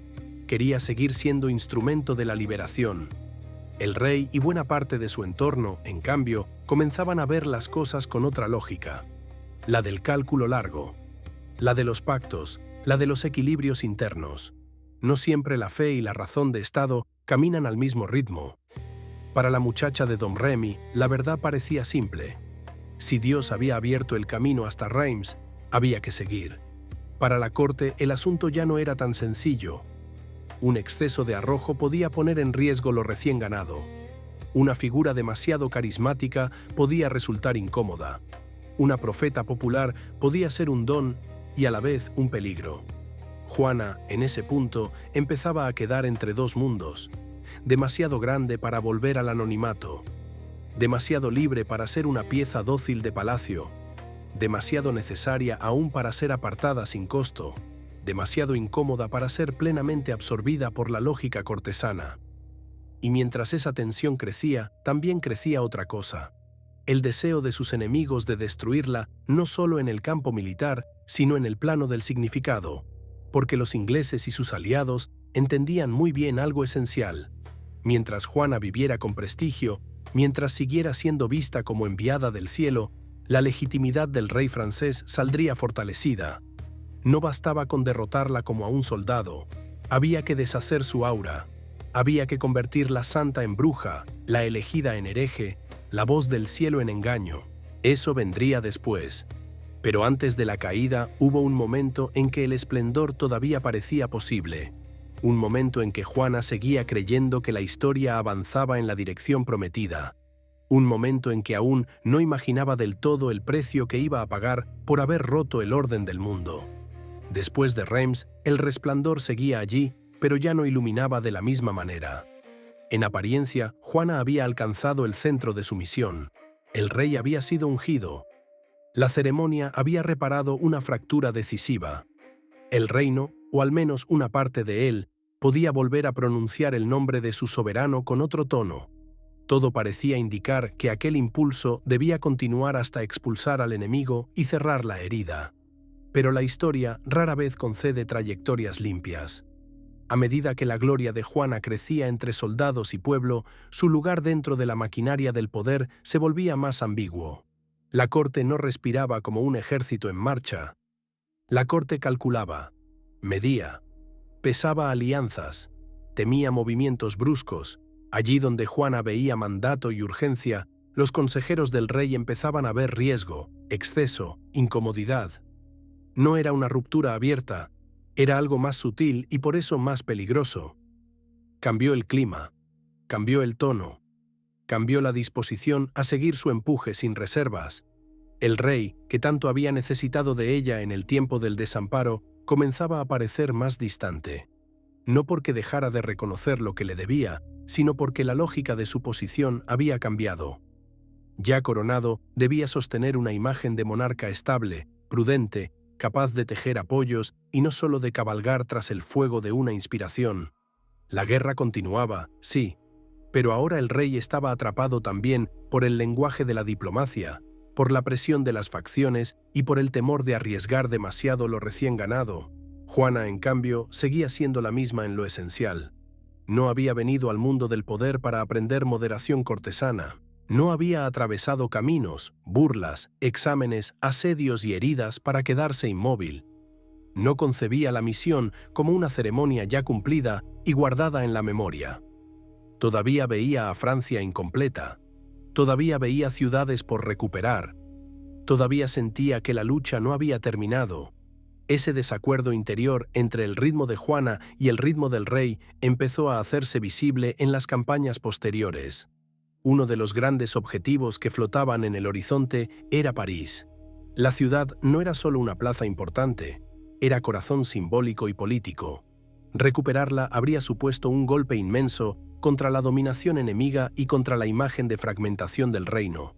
Quería seguir siendo instrumento de la liberación. El rey y buena parte de su entorno, en cambio, comenzaban a ver las cosas con otra lógica. La del cálculo largo. La de los pactos. La de los equilibrios internos. No siempre la fe y la razón de Estado caminan al mismo ritmo. Para la muchacha de Domremy, la verdad parecía simple. Si Dios había abierto el camino hasta Reims, había que seguir. Para la corte, el asunto ya no era tan sencillo. Un exceso de arrojo podía poner en riesgo lo recién ganado. Una figura demasiado carismática podía resultar incómoda. Una profeta popular podía ser un don y a la vez un peligro. Juana, en ese punto, empezaba a quedar entre dos mundos. Demasiado grande para volver al anonimato. Demasiado libre para ser una pieza dócil de palacio. Demasiado necesaria aún para ser apartada sin costo. Demasiado incómoda para ser plenamente absorbida por la lógica cortesana. Y mientras esa tensión crecía, también crecía otra cosa. El deseo de sus enemigos de destruirla no solo en el campo militar, sino en el plano del significado. Porque los ingleses y sus aliados entendían muy bien algo esencial. Mientras Juana viviera con prestigio, mientras siguiera siendo vista como enviada del cielo, la legitimidad del rey francés saldría fortalecida. No bastaba con derrotarla como a un soldado. Había que deshacer su aura. Había que convertir la santa en bruja, la elegida en hereje, la voz del cielo en engaño. Eso vendría después. Pero antes de la caída hubo un momento en que el esplendor todavía parecía posible. Un momento en que Juana seguía creyendo que la historia avanzaba en la dirección prometida. Un momento en que aún no imaginaba del todo el precio que iba a pagar por haber roto el orden del mundo. Después de Reims, el resplandor seguía allí, pero ya no iluminaba de la misma manera. En apariencia, Juana había alcanzado el centro de su misión. El rey había sido ungido. La ceremonia había reparado una fractura decisiva. El reino, o al menos una parte de él, podía volver a pronunciar el nombre de su soberano con otro tono. Todo parecía indicar que aquel impulso debía continuar hasta expulsar al enemigo y cerrar la herida. Pero la historia rara vez concede trayectorias limpias. A medida que la gloria de Juana crecía entre soldados y pueblo, su lugar dentro de la maquinaria del poder se volvía más ambiguo. La corte no respiraba como un ejército en marcha. La corte calculaba, medía, pesaba alianzas, temía movimientos bruscos. Allí donde Juana veía mandato y urgencia, los consejeros del rey empezaban a ver riesgo, exceso, incomodidad. No era una ruptura abierta, era algo más sutil y por eso más peligroso. Cambió el clima, cambió el tono, cambió la disposición a seguir su empuje sin reservas. El rey, que tanto había necesitado de ella en el tiempo del desamparo, comenzaba a parecer más distante. No porque dejara de reconocer lo que le debía, sino porque la lógica de su posición había cambiado. Ya coronado, debía sostener una imagen de monarca estable, prudente, capaz de tejer apoyos y no solo de cabalgar tras el fuego de una inspiración. La guerra continuaba, sí, pero ahora el rey estaba atrapado también por el lenguaje de la diplomacia, por la presión de las facciones y por el temor de arriesgar demasiado lo recién ganado. Juana, en cambio, seguía siendo la misma en lo esencial. No había venido al mundo del poder para aprender moderación cortesana. No había atravesado caminos, burlas, exámenes, asedios y heridas para quedarse inmóvil. No concebía la misión como una ceremonia ya cumplida y guardada en la memoria. Todavía veía a Francia incompleta. Todavía veía ciudades por recuperar. Todavía sentía que la lucha no había terminado. Ese desacuerdo interior entre el ritmo de Juana y el ritmo del rey empezó a hacerse visible en las campañas posteriores. Uno de los grandes objetivos que flotaban en el horizonte era París. La ciudad no era solo una plaza importante, era corazón simbólico y político. Recuperarla habría supuesto un golpe inmenso contra la dominación enemiga y contra la imagen de fragmentación del reino.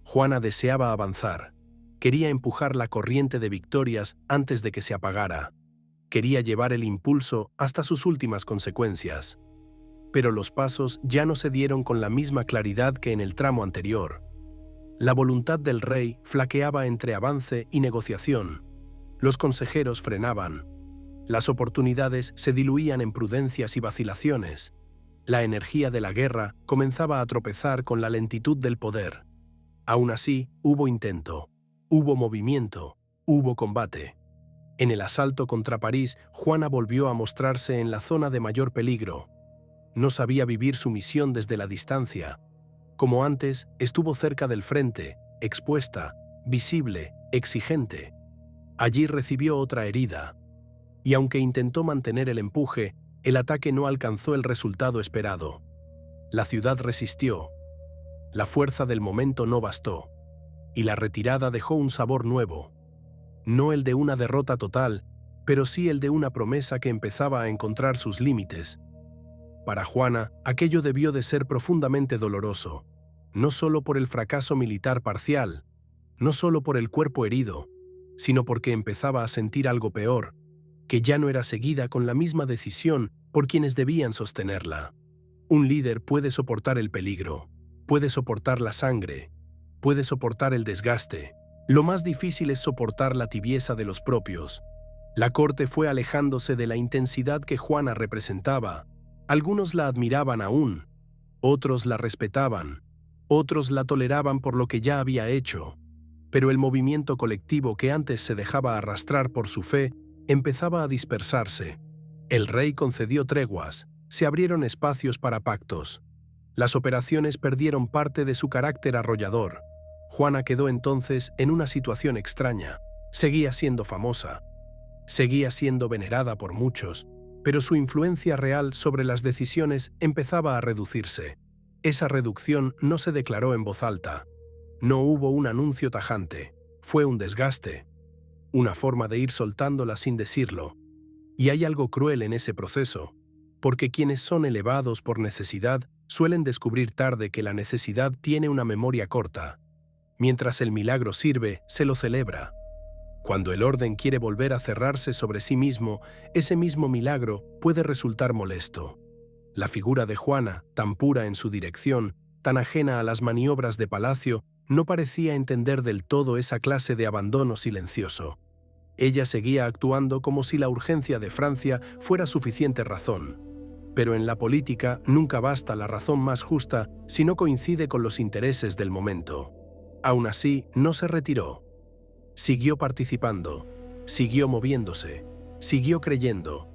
Juana deseaba avanzar. Quería empujar la corriente de victorias antes de que se apagara. Quería llevar el impulso hasta sus últimas consecuencias. Pero los pasos ya no se dieron con la misma claridad que en el tramo anterior. La voluntad del rey flaqueaba entre avance y negociación. Los consejeros frenaban. Las oportunidades se diluían en prudencias y vacilaciones. La energía de la guerra comenzaba a tropezar con la lentitud del poder. Aún así, hubo intento. Hubo movimiento, hubo combate. En el asalto contra París, Juana volvió a mostrarse en la zona de mayor peligro. No sabía vivir su misión desde la distancia. Como antes, estuvo cerca del frente, expuesta, visible, exigente. Allí recibió otra herida. Y aunque intentó mantener el empuje, el ataque no alcanzó el resultado esperado. La ciudad resistió. La fuerza del momento no bastó. Y la retirada dejó un sabor nuevo. No el de una derrota total, pero sí el de una promesa que empezaba a encontrar sus límites. Para Juana, aquello debió de ser profundamente doloroso, no solo por el fracaso militar parcial, no solo por el cuerpo herido, sino porque empezaba a sentir algo peor, que ya no era seguida con la misma decisión por quienes debían sostenerla. Un líder puede soportar el peligro, puede soportar la sangre, puede soportar el desgaste. Lo más difícil es soportar la tibieza de los propios. La corte fue alejándose de la intensidad que Juana representaba. Algunos la admiraban aún, otros la respetaban, otros la toleraban por lo que ya había hecho. Pero el movimiento colectivo que antes se dejaba arrastrar por su fe empezaba a dispersarse. El rey concedió treguas, se abrieron espacios para pactos. Las operaciones perdieron parte de su carácter arrollador. Juana quedó entonces en una situación extraña. Seguía siendo famosa, seguía siendo venerada por muchos, pero su influencia real sobre las decisiones empezaba a reducirse. Esa reducción no se declaró en voz alta. No hubo un anuncio tajante. Fue un desgaste, una forma de ir soltándola sin decirlo. Y hay algo cruel en ese proceso, porque quienes son elevados por necesidad suelen descubrir tarde que la necesidad tiene una memoria corta. Mientras el milagro sirve, se lo celebra. Cuando el orden quiere volver a cerrarse sobre sí mismo, ese mismo milagro puede resultar molesto. La figura de Juana, tan pura en su dirección, tan ajena a las maniobras de palacio, no parecía entender del todo esa clase de abandono silencioso. Ella seguía actuando como si la urgencia de Francia fuera suficiente razón. Pero en la política nunca basta la razón más justa si no coincide con los intereses del momento. Aún así, no se retiró. Siguió participando, siguió moviéndose, siguió creyendo.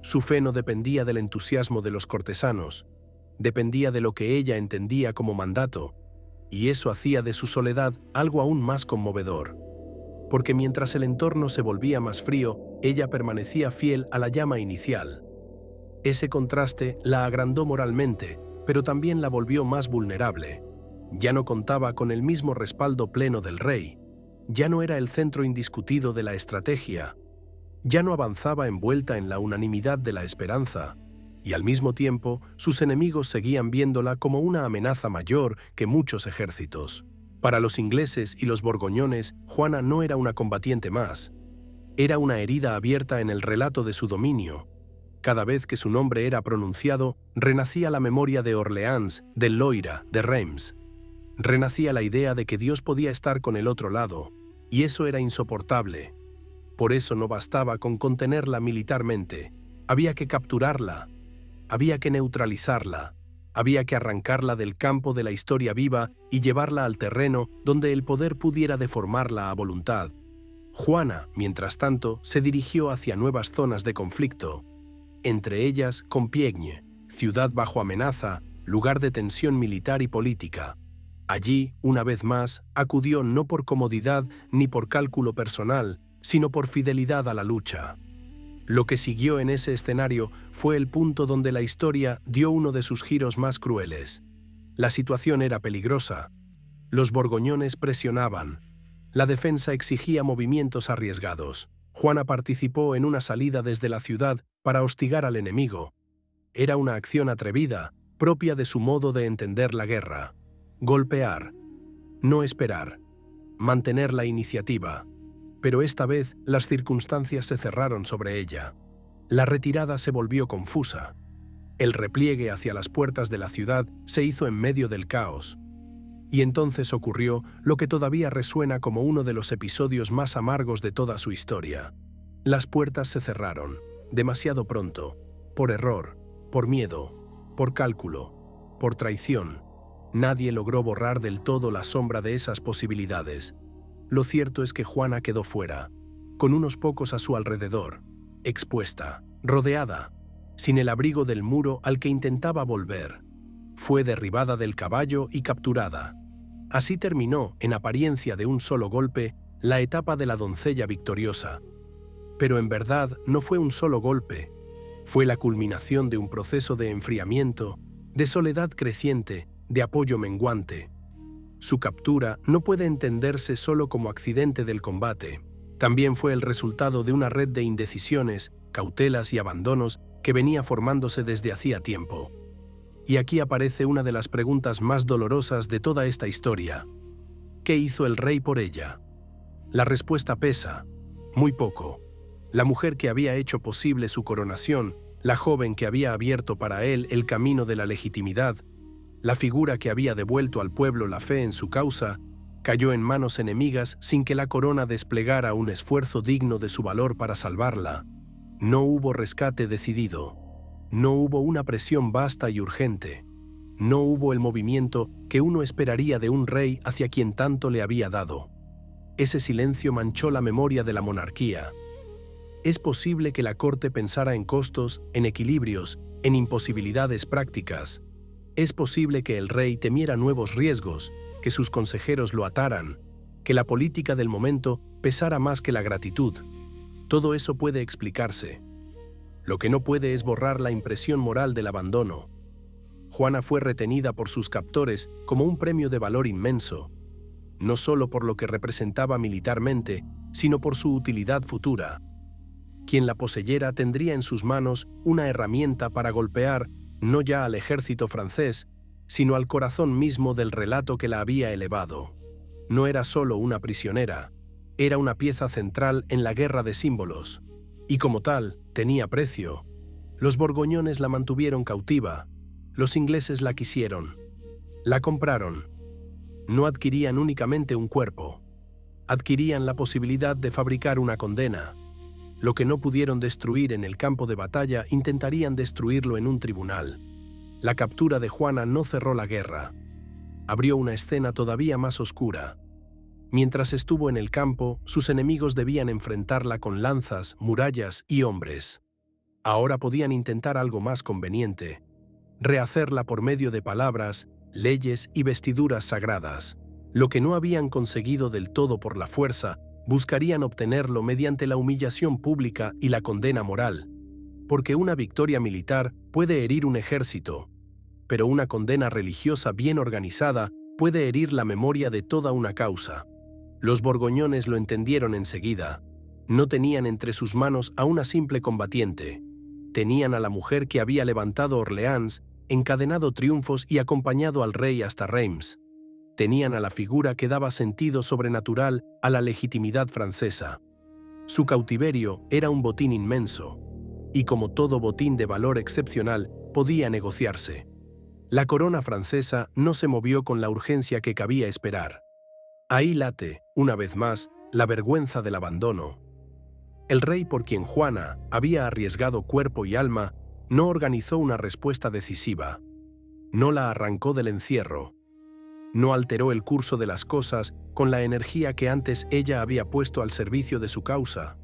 Su fe no dependía del entusiasmo de los cortesanos, dependía de lo que ella entendía como mandato, y eso hacía de su soledad algo aún más conmovedor. Porque mientras el entorno se volvía más frío, ella permanecía fiel a la llama inicial. Ese contraste la agrandó moralmente, pero también la volvió más vulnerable. Ya no contaba con el mismo respaldo pleno del rey, ya no era el centro indiscutido de la estrategia, ya no avanzaba envuelta en la unanimidad de la esperanza, y al mismo tiempo sus enemigos seguían viéndola como una amenaza mayor que muchos ejércitos. Para los ingleses y los borgoñones, Juana no era una combatiente más. Era una herida abierta en el relato de su dominio. Cada vez que su nombre era pronunciado, renacía la memoria de Orleans, de Loira, de Reims. Renacía la idea de que Dios podía estar con el otro lado, y eso era insoportable. Por eso no bastaba con contenerla militarmente. Había que capturarla, había que neutralizarla, había que arrancarla del campo de la historia viva y llevarla al terreno donde el poder pudiera deformarla a voluntad. Juana, mientras tanto, se dirigió hacia nuevas zonas de conflicto, entre ellas Compiègne, ciudad bajo amenaza, lugar de tensión militar y política. Allí, una vez más, acudió no por comodidad ni por cálculo personal, sino por fidelidad a la lucha. Lo que siguió en ese escenario fue el punto donde la historia dio uno de sus giros más crueles. La situación era peligrosa. Los borgoñones presionaban. La defensa exigía movimientos arriesgados. Juana participó en una salida desde la ciudad para hostigar al enemigo. Era una acción atrevida, propia de su modo de entender la guerra. Golpear, no esperar, mantener la iniciativa. Pero esta vez las circunstancias se cerraron sobre ella. La retirada se volvió confusa. El repliegue hacia las puertas de la ciudad se hizo en medio del caos. Y entonces ocurrió lo que todavía resuena como uno de los episodios más amargos de toda su historia. Las puertas se cerraron, demasiado pronto, por error, por miedo, por cálculo, por traición. Nadie logró borrar del todo la sombra de esas posibilidades. Lo cierto es que Juana quedó fuera, con unos pocos a su alrededor, expuesta, rodeada, sin el abrigo del muro al que intentaba volver. Fue derribada del caballo y capturada. Así terminó, en apariencia de un solo golpe, la etapa de la doncella victoriosa. Pero en verdad no fue un solo golpe. Fue la culminación de un proceso de enfriamiento, de soledad creciente, de apoyo menguante. Su captura no puede entenderse solo como accidente del combate. También fue el resultado de una red de indecisiones, cautelas y abandonos que venía formándose desde hacía tiempo. Y aquí aparece una de las preguntas más dolorosas de toda esta historia. ¿Qué hizo el rey por ella? La respuesta pesa, muy poco. La mujer que había hecho posible su coronación, la joven que había abierto para él el camino de la legitimidad, la figura que había devuelto al pueblo la fe en su causa, cayó en manos enemigas sin que la corona desplegara un esfuerzo digno de su valor para salvarla. No hubo rescate decidido. No hubo una presión vasta y urgente. No hubo el movimiento que uno esperaría de un rey hacia quien tanto le había dado. Ese silencio manchó la memoria de la monarquía. Es posible que la corte pensara en costos, en equilibrios, en imposibilidades prácticas. Es posible que el rey temiera nuevos riesgos, que sus consejeros lo ataran, que la política del momento pesara más que la gratitud. Todo eso puede explicarse. Lo que no puede es borrar la impresión moral del abandono. Juana fue retenida por sus captores como un premio de valor inmenso, no solo por lo que representaba militarmente, sino por su utilidad futura. Quien la poseyera tendría en sus manos una herramienta para golpear no ya al ejército francés, sino al corazón mismo del relato que la había elevado. No era solo una prisionera, era una pieza central en la guerra de símbolos, y como tal, tenía precio. Los borgoñones la mantuvieron cautiva, los ingleses la quisieron, la compraron. No adquirían únicamente un cuerpo, adquirían la posibilidad de fabricar una condena. Lo que no pudieron destruir en el campo de batalla intentarían destruirlo en un tribunal. La captura de Juana no cerró la guerra. Abrió una escena todavía más oscura. Mientras estuvo en el campo, sus enemigos debían enfrentarla con lanzas, murallas y hombres. Ahora podían intentar algo más conveniente: rehacerla por medio de palabras, leyes y vestiduras sagradas. Lo que no habían conseguido del todo por la fuerza, buscarían obtenerlo mediante la humillación pública y la condena moral. Porque una victoria militar puede herir un ejército, pero una condena religiosa bien organizada puede herir la memoria de toda una causa. Los borgoñones lo entendieron enseguida. No tenían entre sus manos a una simple combatiente. Tenían a la mujer que había levantado Orleans, encadenado triunfos y acompañado al rey hasta Reims. Tenían a la figura que daba sentido sobrenatural a la legitimidad francesa. Su cautiverio era un botín inmenso, y como todo botín de valor excepcional, podía negociarse. La corona francesa no se movió con la urgencia que cabía esperar. Ahí late, una vez más, la vergüenza del abandono. El rey por quien Juana había arriesgado cuerpo y alma no organizó una respuesta decisiva. No la arrancó del encierro. No alteró el curso de las cosas con la energía que antes ella había puesto al servicio de su causa.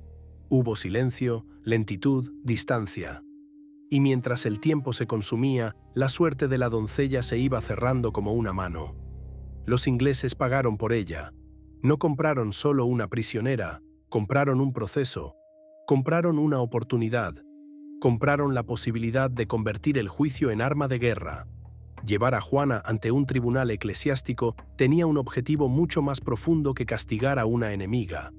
Hubo silencio, lentitud, distancia. Y mientras el tiempo se consumía, la suerte de la doncella se iba cerrando como una mano. Los ingleses pagaron por ella. No compraron solo una prisionera, compraron un proceso, compraron una oportunidad, compraron la posibilidad de convertir el juicio en arma de guerra. Llevar a Juana ante un tribunal eclesiástico tenía un objetivo mucho más profundo que castigar a una enemiga.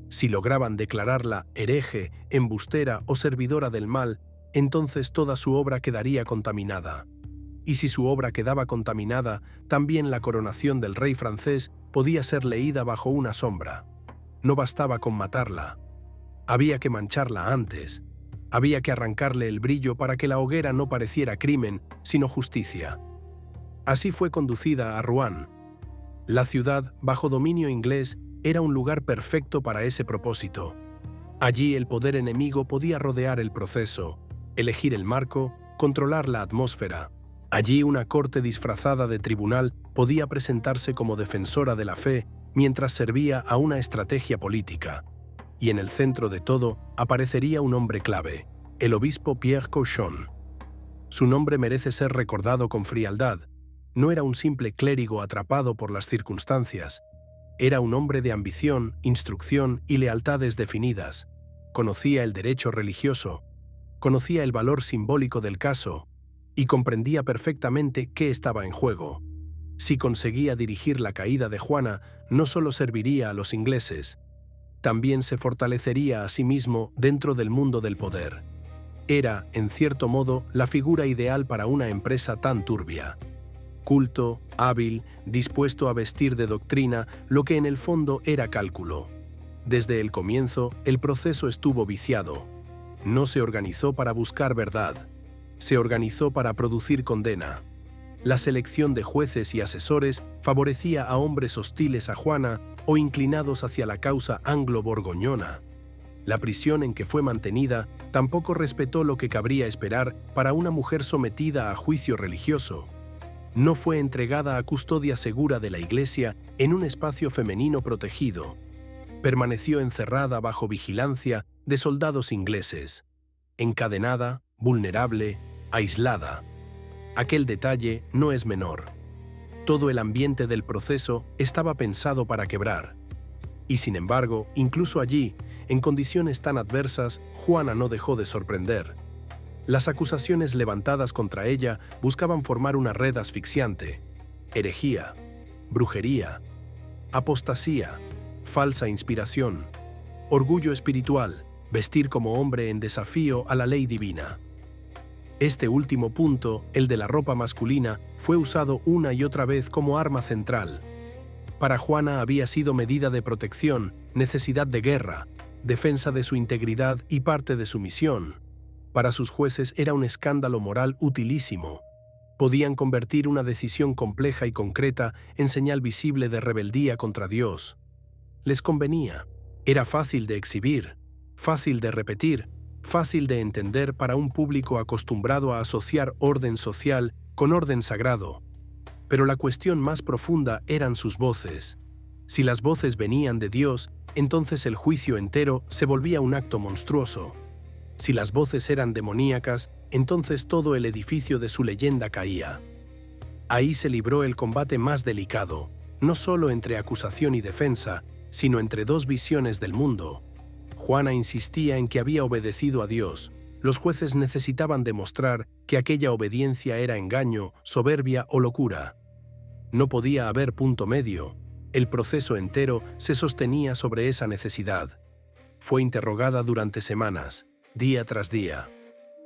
Si lograban declararla hereje, embustera o servidora del mal, entonces toda su obra quedaría contaminada. Y si su obra quedaba contaminada, también la coronación del rey francés podía ser leída bajo una sombra. No bastaba con matarla. Había que mancharla antes. Había que arrancarle el brillo para que la hoguera no pareciera crimen, sino justicia. Así fue conducida a Rouen. La ciudad, bajo dominio inglés, era un lugar perfecto para ese propósito. Allí el poder enemigo podía rodear el proceso, elegir el marco, controlar la atmósfera. Allí una corte disfrazada de tribunal podía presentarse como defensora de la fe mientras servía a una estrategia política. Y en el centro de todo aparecería un hombre clave, el obispo Pierre Cauchon. Su nombre merece ser recordado con frialdad. No era un simple clérigo atrapado por las circunstancias. Era un hombre de ambición, instrucción y lealtades definidas. Conocía el derecho religioso, conocía el valor simbólico del caso y comprendía perfectamente qué estaba en juego. Si conseguía dirigir la caída de Juana, no solo serviría a los ingleses, también se fortalecería a sí mismo dentro del mundo del poder. Era, en cierto modo, la figura ideal para una empresa tan turbia. Culto, hábil, dispuesto a vestir de doctrina lo que en el fondo era cálculo. Desde el comienzo, el proceso estuvo viciado. No se organizó para buscar verdad. Se organizó para producir condena. La selección de jueces y asesores favorecía a hombres hostiles a Juana o inclinados hacia la causa anglo-borgoñona. La prisión en que fue mantenida tampoco respetó lo que cabría esperar para una mujer sometida a juicio religioso. No fue entregada a custodia segura de la Iglesia en un espacio femenino protegido. Permaneció encerrada bajo vigilancia de soldados ingleses, encadenada, vulnerable, aislada. Aquel detalle no es menor. Todo el ambiente del proceso estaba pensado para quebrar. Y sin embargo, incluso allí, en condiciones tan adversas, Juana no dejó de sorprender. Las acusaciones levantadas contra ella buscaban formar una red asfixiante: herejía, brujería, apostasía, falsa inspiración, orgullo espiritual, vestir como hombre en desafío a la ley divina. Este último punto, el de la ropa masculina, fue usado una y otra vez como arma central. Para Juana había sido medida de protección, necesidad de guerra, defensa de su integridad y parte de su misión. Para sus jueces era un escándalo moral utilísimo. Podían convertir una decisión compleja y concreta en señal visible de rebeldía contra Dios. Les convenía. Era fácil de exhibir, fácil de repetir, fácil de entender para un público acostumbrado a asociar orden social con orden sagrado. Pero la cuestión más profunda eran sus voces. Si las voces venían de Dios, entonces el juicio entero se volvía un acto monstruoso. Si las voces eran demoníacas, entonces todo el edificio de su leyenda caía. Ahí se libró el combate más delicado, no solo entre acusación y defensa, sino entre dos visiones del mundo. Juana insistía en que había obedecido a Dios. Los jueces necesitaban demostrar que aquella obediencia era engaño, soberbia o locura. No podía haber punto medio. El proceso entero se sostenía sobre esa necesidad. Fue interrogada durante semanas, día tras día,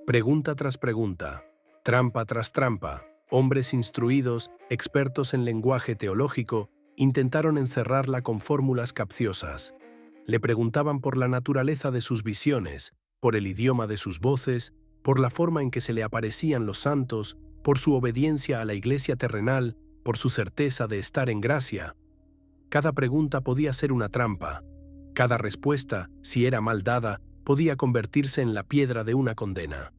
pregunta tras pregunta, trampa tras trampa. Hombres instruidos, expertos en lenguaje teológico, intentaron encerrarla con fórmulas capciosas. Le preguntaban por la naturaleza de sus visiones, por el idioma de sus voces, por la forma en que se le aparecían los santos, por su obediencia a la iglesia terrenal, por su certeza de estar en gracia. Cada pregunta podía ser una trampa. Cada respuesta, si era mal dada, podía convertirse en la piedra de una condena.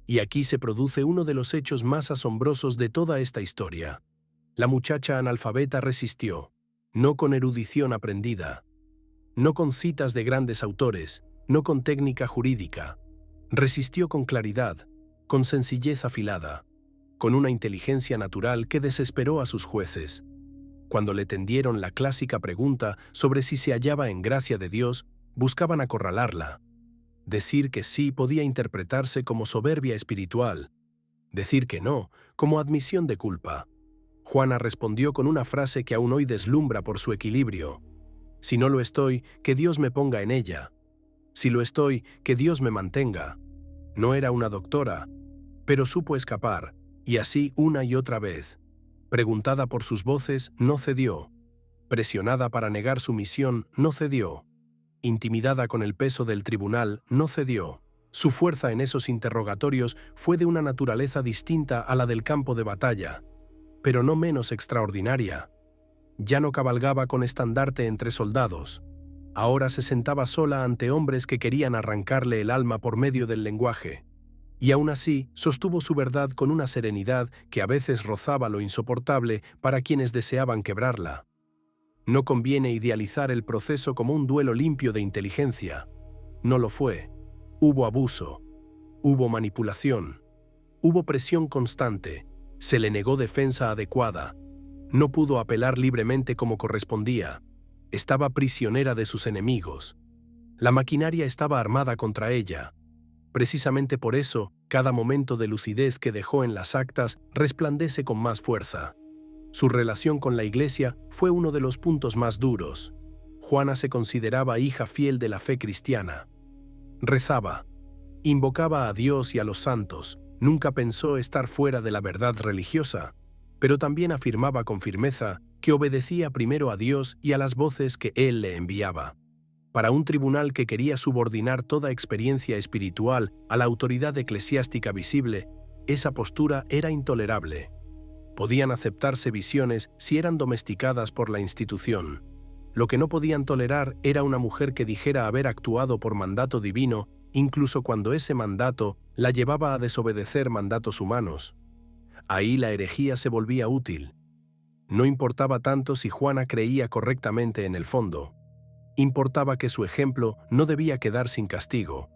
Y aquí se produce uno de los hechos más asombrosos de toda esta historia. La muchacha analfabeta resistió, no con erudición aprendida, no con citas de grandes autores, no con técnica jurídica. Resistió con claridad, con sencillez afilada, con una inteligencia natural que desesperó a sus jueces. Cuando le tendieron la clásica pregunta sobre si se hallaba en gracia de Dios, buscaban acorralarla. Decir que sí podía interpretarse como soberbia espiritual. Decir que no, como admisión de culpa. Juana respondió con una frase que aún hoy deslumbra por su equilibrio. Si no lo estoy, que Dios me ponga en ella. Si lo estoy, que Dios me mantenga. No era una doctora, pero supo escapar, y así una y otra vez. Preguntada por sus voces, no cedió. Presionada para negar su misión, no cedió. Intimidada con el peso del tribunal, no cedió. Su fuerza en esos interrogatorios fue de una naturaleza distinta a la del campo de batalla, pero no menos extraordinaria. Ya no cabalgaba con estandarte entre soldados. Ahora se sentaba sola ante hombres que querían arrancarle el alma por medio del lenguaje. Y aún así sostuvo su verdad con una serenidad que a veces rozaba lo insoportable para quienes deseaban quebrarla. No conviene idealizar el proceso como un duelo limpio de inteligencia. No lo fue. Hubo abuso. Hubo manipulación. Hubo presión constante. Se le negó defensa adecuada. No pudo apelar libremente como correspondía. Estaba prisionera de sus enemigos. La maquinaria estaba armada contra ella. Precisamente por eso, cada momento de lucidez que dejó en las actas resplandece con más fuerza. Su relación con la Iglesia fue uno de los puntos más duros. Juana se consideraba hija fiel de la fe cristiana. Rezaba, invocaba a Dios y a los santos, nunca pensó estar fuera de la verdad religiosa, pero también afirmaba con firmeza que obedecía primero a Dios y a las voces que Él le enviaba. Para un tribunal que quería subordinar toda experiencia espiritual a la autoridad eclesiástica visible, esa postura era intolerable. Podían aceptarse visiones si eran domesticadas por la institución. Lo que no podían tolerar era una mujer que dijera haber actuado por mandato divino, incluso cuando ese mandato la llevaba a desobedecer mandatos humanos. Ahí la herejía se volvía útil. No importaba tanto si Juana creía correctamente en el fondo. Importaba que su ejemplo no debía quedar sin castigo,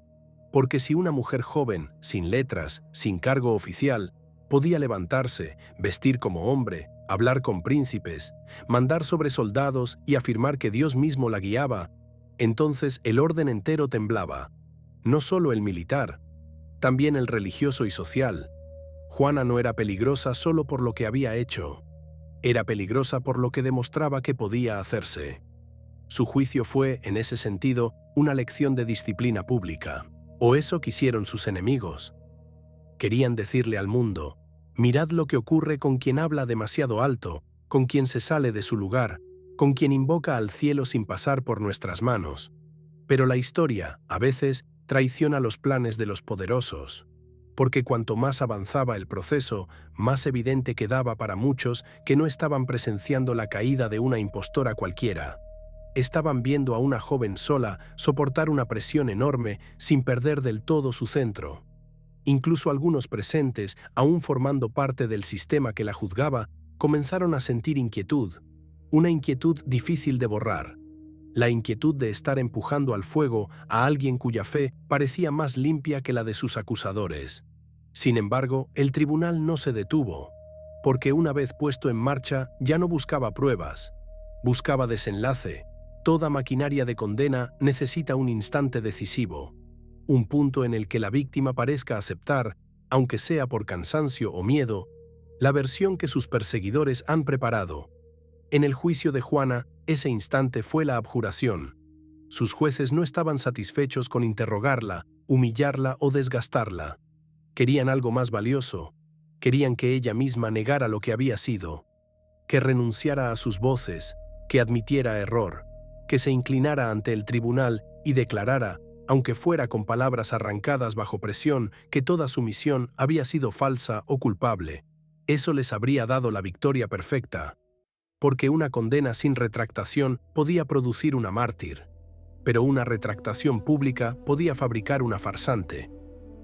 porque si una mujer joven, sin letras, sin cargo oficial, podía levantarse, vestir como hombre, hablar con príncipes, mandar sobre soldados y afirmar que Dios mismo la guiaba, entonces el orden entero temblaba. No solo el militar, también el religioso y social. Juana no era peligrosa solo por lo que había hecho. Era peligrosa por lo que demostraba que podía hacerse. Su juicio fue, en ese sentido, una lección de disciplina pública. O eso quisieron sus enemigos. Querían decirle al mundo: mirad lo que ocurre con quien habla demasiado alto, con quien se sale de su lugar, con quien invoca al cielo sin pasar por nuestras manos. Pero la historia, a veces, traiciona los planes de los poderosos, porque cuanto más avanzaba el proceso, más evidente quedaba para muchos que no estaban presenciando la caída de una impostora cualquiera. Estaban viendo a una joven sola soportar una presión enorme sin perder del todo su centro. Incluso algunos presentes, aún formando parte del sistema que la juzgaba, comenzaron a sentir inquietud, una inquietud difícil de borrar. La inquietud de estar empujando al fuego a alguien cuya fe parecía más limpia que la de sus acusadores. Sin embargo, el tribunal no se detuvo, porque una vez puesto en marcha ya no buscaba pruebas, buscaba desenlace. Toda maquinaria de condena necesita un instante decisivo, un punto en el que la víctima parezca aceptar, aunque sea por cansancio o miedo, la versión que sus perseguidores han preparado. En el juicio de Juana, ese instante fue la abjuración. Sus jueces no estaban satisfechos con interrogarla, humillarla o desgastarla. Querían algo más valioso. Querían que ella misma negara lo que había sido, que renunciara a sus voces, que admitiera error, que se inclinara ante el tribunal y declarara, aunque fuera con palabras arrancadas bajo presión, que toda su misión había sido falsa o culpable. Eso les habría dado la victoria perfecta, porque una condena sin retractación podía producir una mártir. pero una retractación pública podía fabricar una farsante.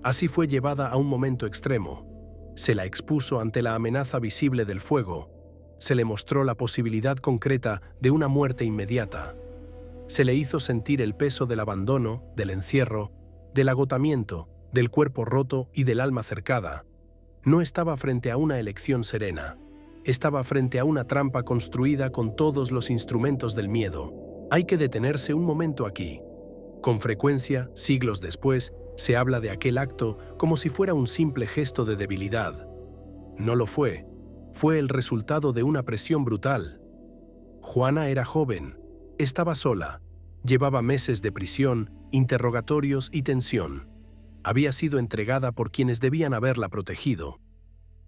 Así fue llevada a un momento extremo. Se la expuso ante la amenaza visible del fuego. Se le mostró la posibilidad concreta de una muerte inmediata. Se le hizo sentir el peso del abandono, del encierro, del agotamiento, del cuerpo roto y del alma cercada. No estaba frente a una elección serena. Estaba frente a una trampa construida con todos los instrumentos del miedo. Hay que detenerse un momento aquí. Con frecuencia, siglos después, se habla de aquel acto como si fuera un simple gesto de debilidad. No lo fue. Fue el resultado de una presión brutal. Juana era joven. Estaba sola. Llevaba meses de prisión, interrogatorios y tensión. Había sido entregada por quienes debían haberla protegido.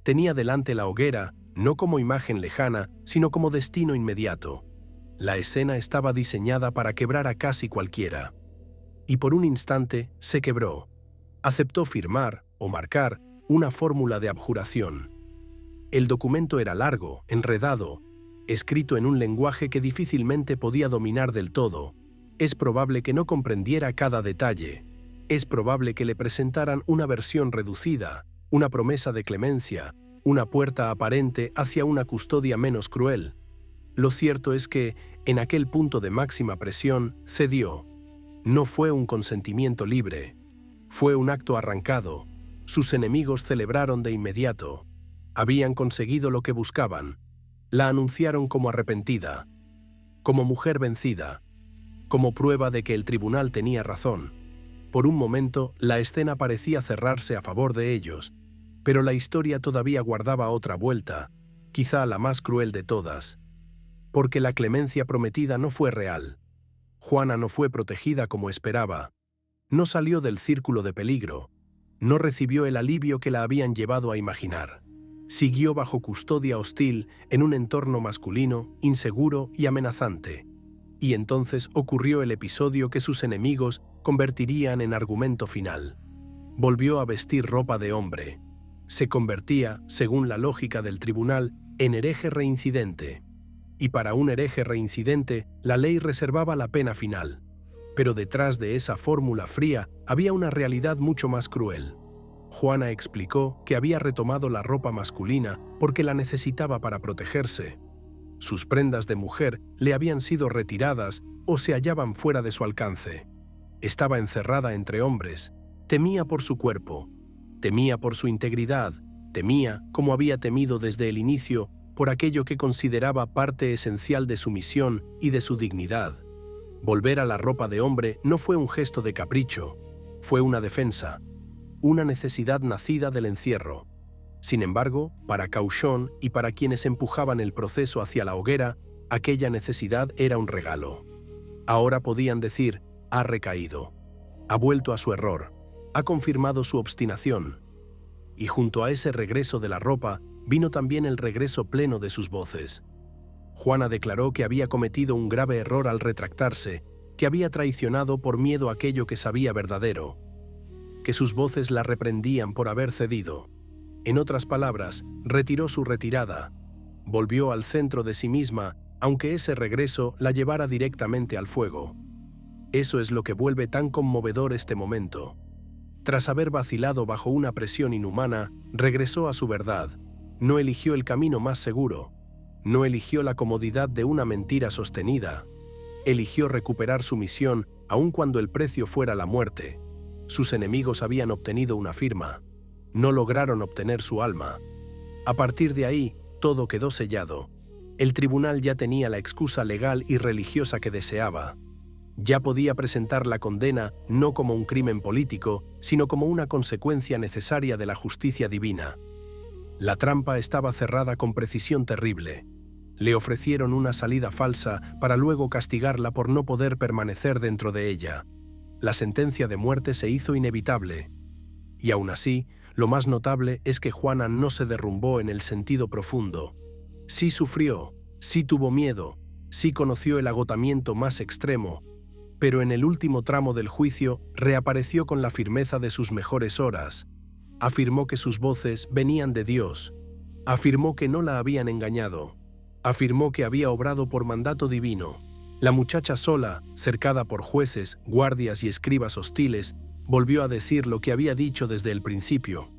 Tenía delante la hoguera, no como imagen lejana, sino como destino inmediato. La escena estaba diseñada para quebrar a casi cualquiera. Y por un instante se quebró. Aceptó firmar, o marcar, una fórmula de abjuración. El documento era largo, enredado, escrito en un lenguaje que difícilmente podía dominar del todo. Es probable que no comprendiera cada detalle. Es probable que le presentaran una versión reducida, una promesa de clemencia, una puerta aparente hacia una custodia menos cruel. Lo cierto es que, en aquel punto de máxima presión, cedió. No fue un consentimiento libre. Fue un acto arrancado. Sus enemigos celebraron de inmediato. Habían conseguido lo que buscaban. La anunciaron como arrepentida, como mujer vencida, como prueba de que el tribunal tenía razón. Por un momento, la escena parecía cerrarse a favor de ellos, pero la historia todavía guardaba otra vuelta, quizá la más cruel de todas. Porque la clemencia prometida no fue real. Juana no fue protegida como esperaba. No salió del círculo de peligro. No recibió el alivio que la habían llevado a imaginar. Siguió bajo custodia hostil en un entorno masculino, inseguro y amenazante. Y entonces ocurrió el episodio que sus enemigos convertirían en argumento final. Volvió a vestir ropa de hombre. Se convertía, según la lógica del tribunal, en hereje reincidente. Y para un hereje reincidente, la ley reservaba la pena final. Pero detrás de esa fórmula fría había una realidad mucho más cruel. Juana explicó que había retomado la ropa masculina porque la necesitaba para protegerse. Sus prendas de mujer le habían sido retiradas o se hallaban fuera de su alcance. Estaba encerrada entre hombres. Temía por su cuerpo. Temía por su integridad. Temía, como había temido desde el inicio, por aquello que consideraba parte esencial de su misión y de su dignidad. Volver a la ropa de hombre no fue un gesto de capricho, fue una defensa, una necesidad nacida del encierro. Sin embargo, para Cauchon y para quienes empujaban el proceso hacia la hoguera, aquella necesidad era un regalo. Ahora podían decir, ha recaído, ha vuelto a su error, ha confirmado su obstinación. Y junto a ese regreso de la ropa, vino también el regreso pleno de sus voces. Juana declaró que había cometido un grave error al retractarse, que había traicionado por miedo a aquello que sabía verdadero, que sus voces la reprendían por haber cedido. En otras palabras, retiró su retirada, volvió al centro de sí misma, aunque ese regreso la llevara directamente al fuego. Eso es lo que vuelve tan conmovedor este momento. Tras haber vacilado bajo una presión inhumana, regresó a su verdad. No eligió el camino más seguro. No eligió la comodidad de una mentira sostenida. Eligió recuperar su misión, aun cuando el precio fuera la muerte. Sus enemigos habían obtenido una firma. No lograron obtener su alma. A partir de ahí, todo quedó sellado. El tribunal ya tenía la excusa legal y religiosa que deseaba. Ya podía presentar la condena no como un crimen político, sino como una consecuencia necesaria de la justicia divina. La trampa estaba cerrada con precisión terrible. Le ofrecieron una salida falsa para luego castigarla por no poder permanecer dentro de ella. La sentencia de muerte se hizo inevitable. Y aún así, lo más notable es que Juana no se derrumbó en el sentido profundo. Sí sufrió, sí tuvo miedo, sí conoció el agotamiento más extremo, pero en el último tramo del juicio reapareció con la firmeza de sus mejores horas. Afirmó que sus voces venían de Dios. Afirmó que no la habían engañado. Afirmó que había obrado por mandato divino. La muchacha sola, cercada por jueces, guardias y escribas hostiles, volvió a decir lo que había dicho desde el principio.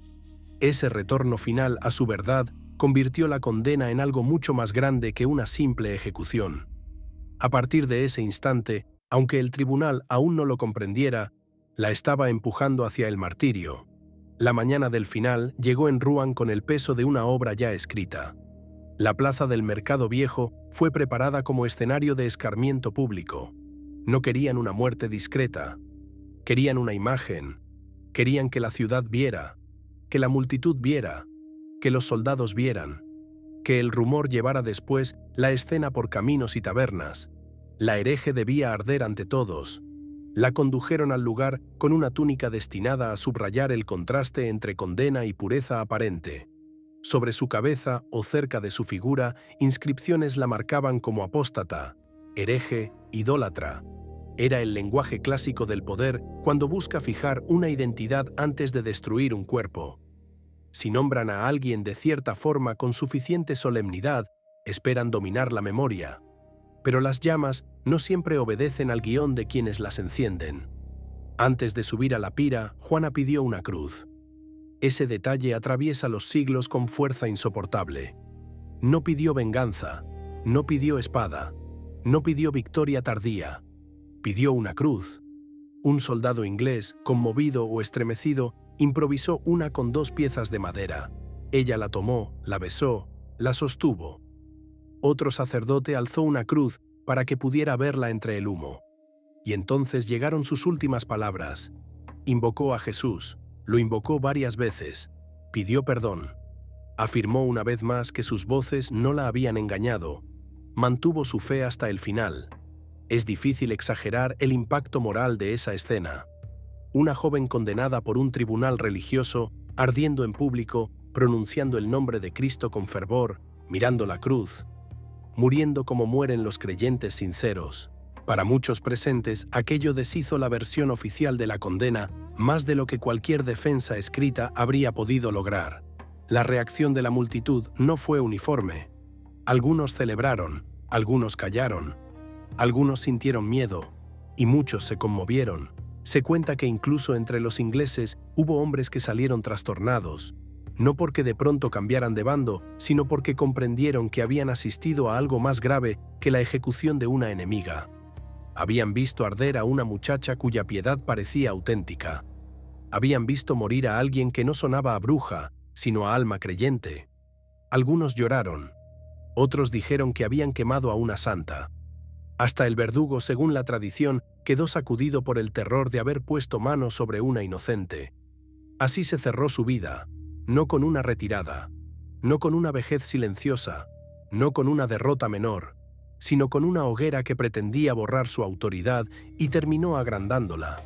Ese retorno final a su verdad convirtió la condena en algo mucho más grande que una simple ejecución. A partir de ese instante, aunque el tribunal aún no lo comprendiera, la estaba empujando hacia el martirio. La mañana del final llegó en Rouen con el peso de una obra ya escrita. La plaza del Mercado Viejo fue preparada como escenario de escarmiento público. No querían una muerte discreta. Querían una imagen. Querían que la ciudad viera, que la multitud viera, que los soldados vieran, que el rumor llevara después la escena por caminos y tabernas. La hereje debía arder ante todos. La condujeron al lugar con una túnica destinada a subrayar el contraste entre condena y pureza aparente. Sobre su cabeza o cerca de su figura, inscripciones la marcaban como apóstata, hereje, idólatra. Era el lenguaje clásico del poder cuando busca fijar una identidad antes de destruir un cuerpo. Si nombran a alguien de cierta forma con suficiente solemnidad, esperan dominar la memoria. Pero las llamas no siempre obedecen al guión de quienes las encienden. Antes de subir a la pira, Juana pidió una cruz. Ese detalle atraviesa los siglos con fuerza insoportable. No pidió venganza, no pidió espada, no pidió victoria tardía. Pidió una cruz. Un soldado inglés, conmovido o estremecido, improvisó una con 2 piezas de madera. Ella la tomó, la besó, la sostuvo. Otro sacerdote alzó una cruz para que pudiera verla entre el humo. Y entonces llegaron sus últimas palabras. Invocó a Jesús. Lo invocó varias veces, pidió perdón, afirmó una vez más que sus voces no la habían engañado, mantuvo su fe hasta el final. Es difícil exagerar el impacto moral de esa escena. Una joven condenada por un tribunal religioso, ardiendo en público, pronunciando el nombre de Cristo con fervor, mirando la cruz, muriendo como mueren los creyentes sinceros. Para muchos presentes, aquello deshizo la versión oficial de la condena más de lo que cualquier defensa escrita habría podido lograr. La reacción de la multitud no fue uniforme. Algunos celebraron, algunos callaron, algunos sintieron miedo, y muchos se conmovieron. Se cuenta que incluso entre los ingleses hubo hombres que salieron trastornados, no porque de pronto cambiaran de bando, sino porque comprendieron que habían asistido a algo más grave que la ejecución de una enemiga. Habían visto arder a una muchacha cuya piedad parecía auténtica. Habían visto morir a alguien que no sonaba a bruja, sino a alma creyente. Algunos lloraron. Otros dijeron que habían quemado a una santa. Hasta el verdugo, según la tradición, quedó sacudido por el terror de haber puesto mano sobre una inocente. Así se cerró su vida, no con una retirada, no con una vejez silenciosa, no con una derrota menor, sino con una hoguera que pretendía borrar su autoridad y terminó agrandándola.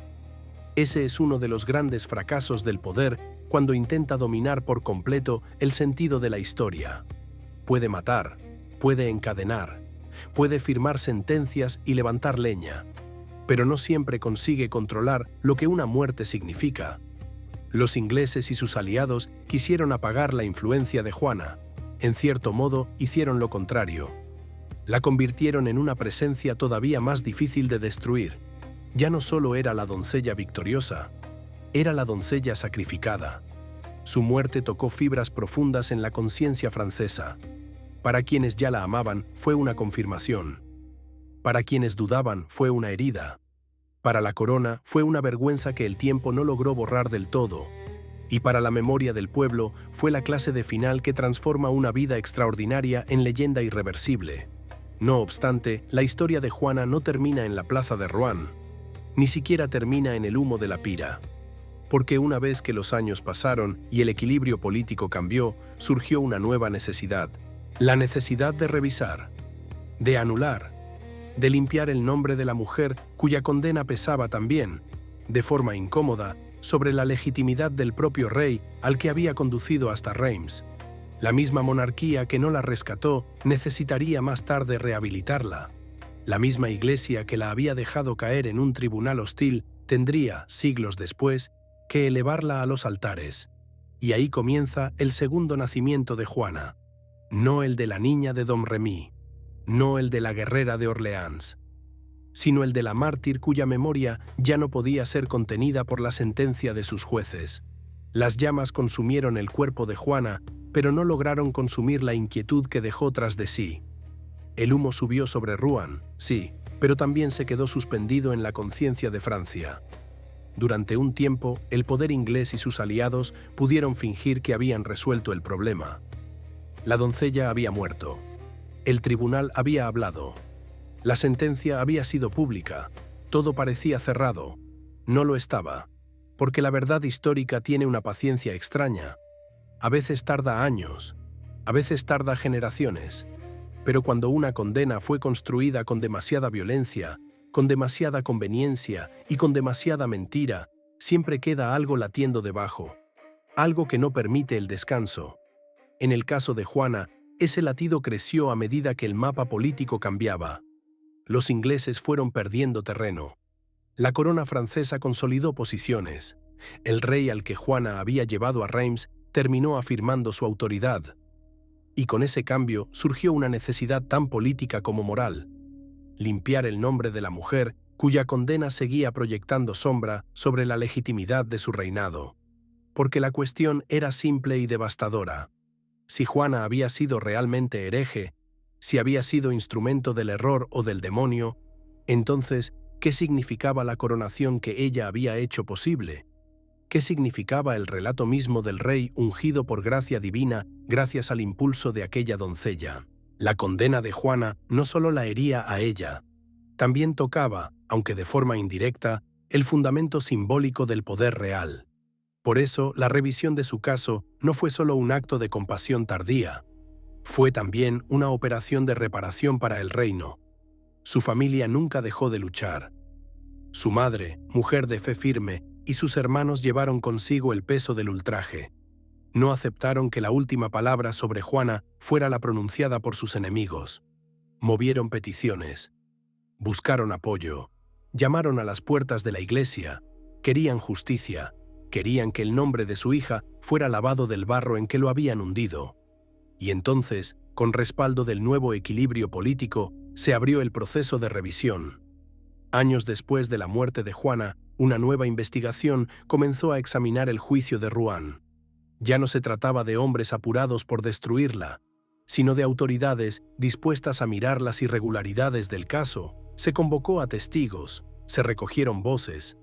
Ese es uno de los grandes fracasos del poder cuando intenta dominar por completo el sentido de la historia. Puede matar, puede encadenar, puede firmar sentencias y levantar leña, pero no siempre consigue controlar lo que una muerte significa. Los ingleses y sus aliados quisieron apagar la influencia de Juana. En cierto modo, hicieron lo contrario. La convirtieron en una presencia todavía más difícil de destruir. Ya no solo era la doncella victoriosa, era la doncella sacrificada. Su muerte tocó fibras profundas en la conciencia francesa. Para quienes ya la amaban, fue una confirmación. Para quienes dudaban, fue una herida. Para la corona, fue una vergüenza que el tiempo no logró borrar del todo. Y para la memoria del pueblo, fue la clase de final que transforma una vida extraordinaria en leyenda irreversible. No obstante, la historia de Juana no termina en la plaza de Rouen, ni siquiera termina en el humo de la pira. Porque una vez que los años pasaron y el equilibrio político cambió, surgió una nueva necesidad. La necesidad de revisar, de anular, de limpiar el nombre de la mujer cuya condena pesaba también, de forma incómoda, sobre la legitimidad del propio rey al que había conducido hasta Reims. La misma monarquía que no la rescató necesitaría más tarde rehabilitarla. La misma iglesia que la había dejado caer en un tribunal hostil tendría, siglos después, que elevarla a los altares. Y ahí comienza el segundo nacimiento de Juana. No el de la niña de Domremy, no el de la guerrera de Orleans, sino el de la mártir cuya memoria ya no podía ser contenida por la sentencia de sus jueces. Las llamas consumieron el cuerpo de Juana, pero no lograron consumir la inquietud que dejó tras de sí. El humo subió sobre Rouen, sí, pero también se quedó suspendido en la conciencia de Francia. Durante un tiempo, el poder inglés y sus aliados pudieron fingir que habían resuelto el problema. La doncella había muerto. El tribunal había hablado. La sentencia había sido pública. Todo parecía cerrado. No lo estaba, porque la verdad histórica tiene una paciencia extraña. A veces tarda años, a veces tarda generaciones. Pero cuando una condena fue construida con demasiada violencia, con demasiada conveniencia y con demasiada mentira, siempre queda algo latiendo debajo, algo que no permite el descanso. En el caso de Juana, ese latido creció a medida que el mapa político cambiaba. Los ingleses fueron perdiendo terreno. La corona francesa consolidó posiciones. El rey al que Juana había llevado a Reims terminó afirmando su autoridad. Y con ese cambio surgió una necesidad tan política como moral: limpiar el nombre de la mujer cuya condena seguía proyectando sombra sobre la legitimidad de su reinado. Porque la cuestión era simple y devastadora. Si Juana había sido realmente hereje, si había sido instrumento del error o del demonio, entonces, ¿qué significaba la coronación que ella había hecho posible? ¿Qué significaba el relato mismo del rey ungido por gracia divina gracias al impulso de aquella doncella? La condena de Juana no solo la hería a ella, también tocaba, aunque de forma indirecta, el fundamento simbólico del poder real. Por eso, la revisión de su caso no fue solo un acto de compasión tardía, fue también una operación de reparación para el reino. Su familia nunca dejó de luchar. Su madre, mujer de fe firme, y sus hermanos llevaron consigo el peso del ultraje. No aceptaron que la última palabra sobre Juana fuera la pronunciada por sus enemigos. Movieron peticiones. Buscaron apoyo. Llamaron a las puertas de la iglesia. Querían justicia. Querían que el nombre de su hija fuera lavado del barro en que lo habían hundido. Y entonces, con respaldo del nuevo equilibrio político, se abrió el proceso de revisión. Años después de la muerte de Juana, una nueva investigación comenzó a examinar el juicio de Rouen. Ya no se trataba de hombres apurados por destruirla, sino de autoridades dispuestas a mirar las irregularidades del caso. Se convocó a testigos, se recogieron voces,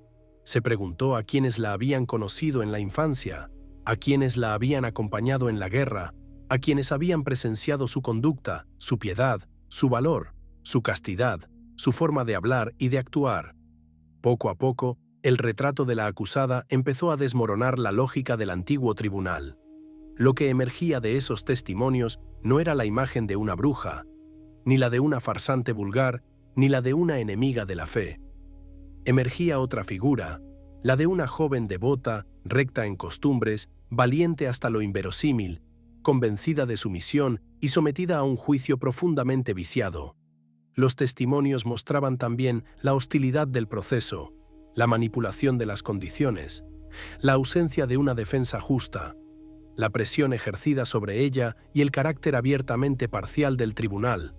se preguntó a quienes la habían conocido en la infancia, a quienes la habían acompañado en la guerra, a quienes habían presenciado su conducta, su piedad, su valor, su castidad, su forma de hablar y de actuar. Poco a poco, el retrato de la acusada empezó a desmoronar la lógica del antiguo tribunal. Lo que emergía de esos testimonios no era la imagen de una bruja, ni la de una farsante vulgar, ni la de una enemiga de la fe. Emergía otra figura, la de una joven devota, recta en costumbres, valiente hasta lo inverosímil, convencida de su misión y sometida a un juicio profundamente viciado. Los testimonios mostraban también la hostilidad del proceso, la manipulación de las condiciones, la ausencia de una defensa justa, la presión ejercida sobre ella y el carácter abiertamente parcial del tribunal.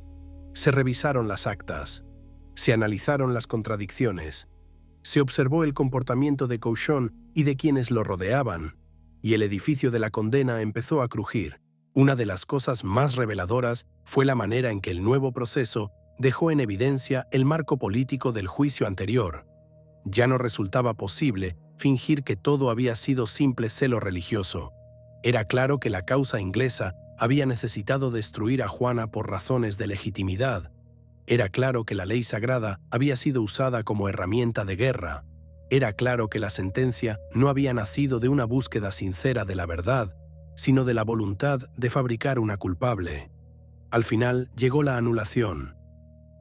Se revisaron las actas, se analizaron las contradicciones, se observó el comportamiento de Cauchon y de quienes lo rodeaban, y el edificio de la condena empezó a crujir. Una de las cosas más reveladoras fue la manera en que el nuevo proceso dejó en evidencia el marco político del juicio anterior. Ya no resultaba posible fingir que todo había sido simple celo religioso. Era claro que la causa inglesa había necesitado destruir a Juana por razones de legitimidad. Era claro que la ley sagrada había sido usada como herramienta de guerra. Era claro que la sentencia no había nacido de una búsqueda sincera de la verdad, sino de la voluntad de fabricar una culpable. Al final llegó la anulación.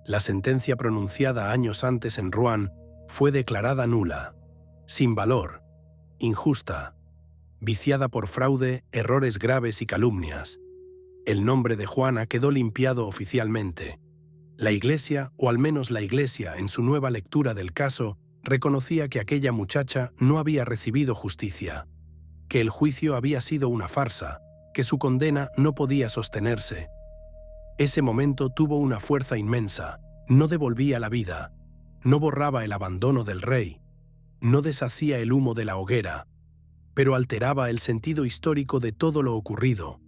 La sentencia pronunciada años antes en Rouen fue declarada nula, sin valor, injusta, viciada por fraude, errores graves y calumnias. El nombre de Juana quedó limpiado oficialmente. La Iglesia, o al menos la Iglesia en su nueva lectura del caso, reconocía que aquella muchacha no había recibido justicia, que el juicio había sido una farsa, que su condena no podía sostenerse. Ese momento tuvo una fuerza inmensa, no devolvía la vida, no borraba el abandono del rey, no deshacía el humo de la hoguera, pero alteraba el sentido histórico de todo lo ocurrido.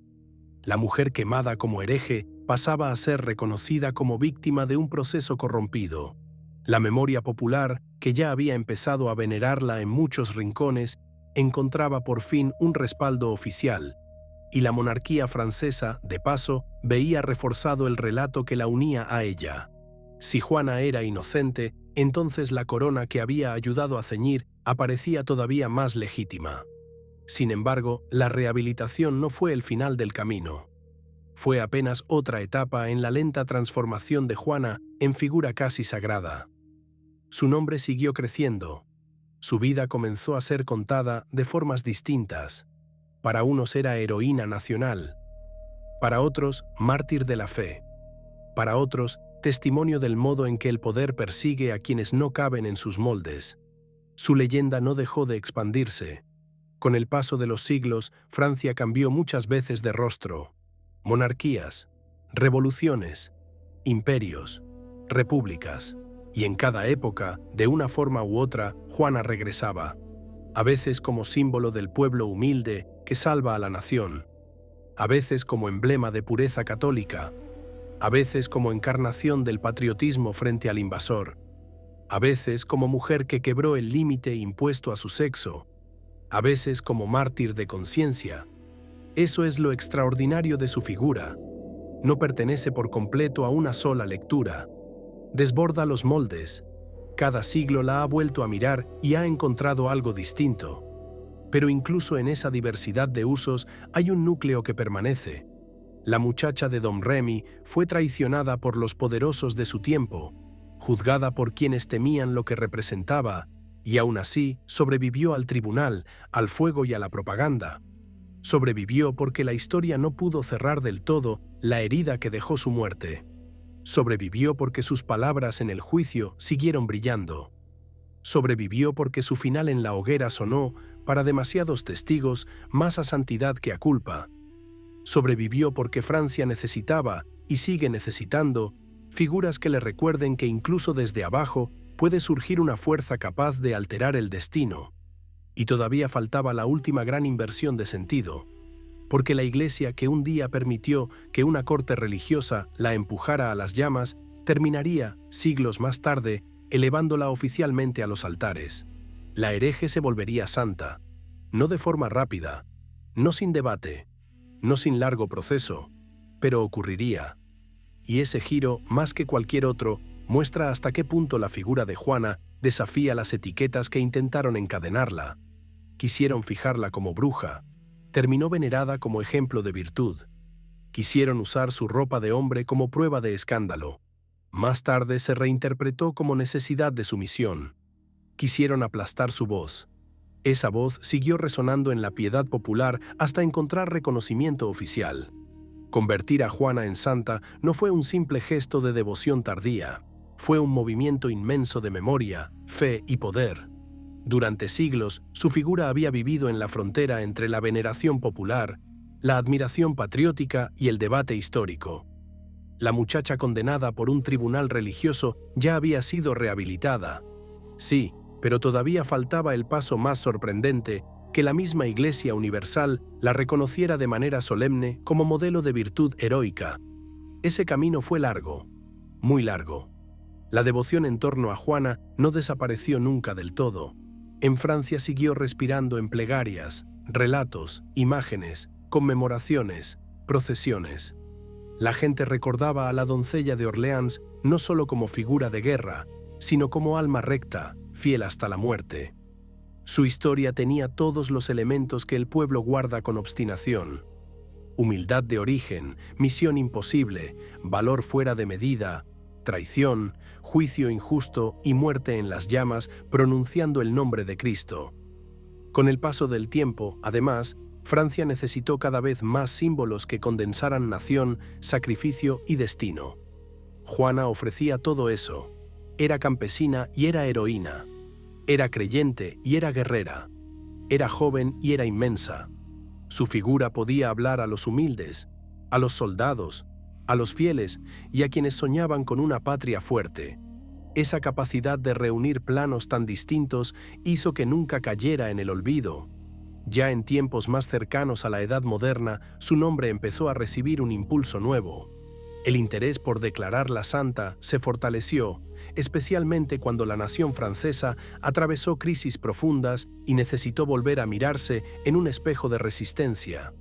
La mujer quemada como hereje pasaba a ser reconocida como víctima de un proceso corrompido. La memoria popular, que ya había empezado a venerarla en muchos rincones, encontraba por fin un respaldo oficial, y la monarquía francesa, de paso, veía reforzado el relato que la unía a ella. Si Juana era inocente, entonces la corona que había ayudado a ceñir aparecía todavía más legítima. Sin embargo, la rehabilitación no fue el final del camino. Fue apenas otra etapa en la lenta transformación de Juana en figura casi sagrada. Su nombre siguió creciendo. Su vida comenzó a ser contada de formas distintas. Para unos era heroína nacional, para otros mártir de la fe, para otros testimonio del modo en que el poder persigue a quienes no caben en sus moldes. Su leyenda no dejó de expandirse. Con el paso de los siglos, Francia cambió muchas veces de rostro. Monarquías, revoluciones, imperios, repúblicas. Y en cada época, de una forma u otra, Juana regresaba, a veces como símbolo del pueblo humilde que salva a la nación, a veces como emblema de pureza católica, a veces como encarnación del patriotismo frente al invasor, a veces como mujer que quebró el límite impuesto a su sexo, a veces como mártir de conciencia. Eso es lo extraordinario de su figura. No pertenece por completo a una sola lectura. Desborda los moldes. Cada siglo la ha vuelto a mirar y ha encontrado algo distinto. Pero incluso en esa diversidad de usos hay un núcleo que permanece. La muchacha de Domremy fue traicionada por los poderosos de su tiempo, juzgada por quienes temían lo que representaba, y aún así sobrevivió al tribunal, al fuego y a la propaganda. Sobrevivió porque la historia no pudo cerrar del todo la herida que dejó su muerte. Sobrevivió porque sus palabras en el juicio siguieron brillando. Sobrevivió porque su final en la hoguera sonó, para demasiados testigos, más a santidad que a culpa. Sobrevivió porque Francia necesitaba, y sigue necesitando, figuras que le recuerden que incluso desde abajo puede surgir una fuerza capaz de alterar el destino. Y todavía faltaba la última gran inversión de sentido, porque la Iglesia que un día permitió que una corte religiosa la empujara a las llamas, terminaría, siglos más tarde, elevándola oficialmente a los altares. La hereje se volvería santa, no de forma rápida, no sin debate, no sin largo proceso, pero ocurriría. Y ese giro, más que cualquier otro, muestra hasta qué punto la figura de Juana desafía las etiquetas que intentaron encadenarla. Quisieron fijarla como bruja, terminó venerada como ejemplo de virtud. Quisieron usar su ropa de hombre como prueba de escándalo. Más tarde se reinterpretó como necesidad de sumisión. Quisieron aplastar su voz. Esa voz siguió resonando en la piedad popular hasta encontrar reconocimiento oficial. Convertir a Juana en santa no fue un simple gesto de devoción tardía, fue un movimiento inmenso de memoria, fe y poder. Durante siglos, su figura había vivido en la frontera entre la veneración popular, la admiración patriótica y el debate histórico. La muchacha condenada por un tribunal religioso ya había sido rehabilitada. Sí, pero todavía faltaba el paso más sorprendente, que la misma Iglesia Universal la reconociera de manera solemne como modelo de virtud heroica. Ese camino fue largo, muy largo. La devoción en torno a Juana no desapareció nunca del todo. En Francia siguió respirando en plegarias, relatos, imágenes, conmemoraciones, procesiones. La gente recordaba a la doncella de Orleans no solo como figura de guerra, sino como alma recta, fiel hasta la muerte. Su historia tenía todos los elementos que el pueblo guarda con obstinación: humildad de origen, misión imposible, valor fuera de medida, traición, juicio injusto y muerte en las llamas pronunciando el nombre de Cristo. Con el paso del tiempo, además, Francia necesitó cada vez más símbolos que condensaran nación, sacrificio y destino. Juana ofrecía todo eso. Era campesina y era heroína. Era creyente y era guerrera. Era joven y era inmensa. Su figura podía hablar a los humildes, a los soldados, a los fieles y a quienes soñaban con una patria fuerte. Esa capacidad de reunir planos tan distintos hizo que nunca cayera en el olvido. Ya en tiempos más cercanos a la Edad Moderna, su nombre empezó a recibir un impulso nuevo. El interés por declararla santa se fortaleció, especialmente cuando la nación francesa atravesó crisis profundas y necesitó volver a mirarse en un espejo de resistencia.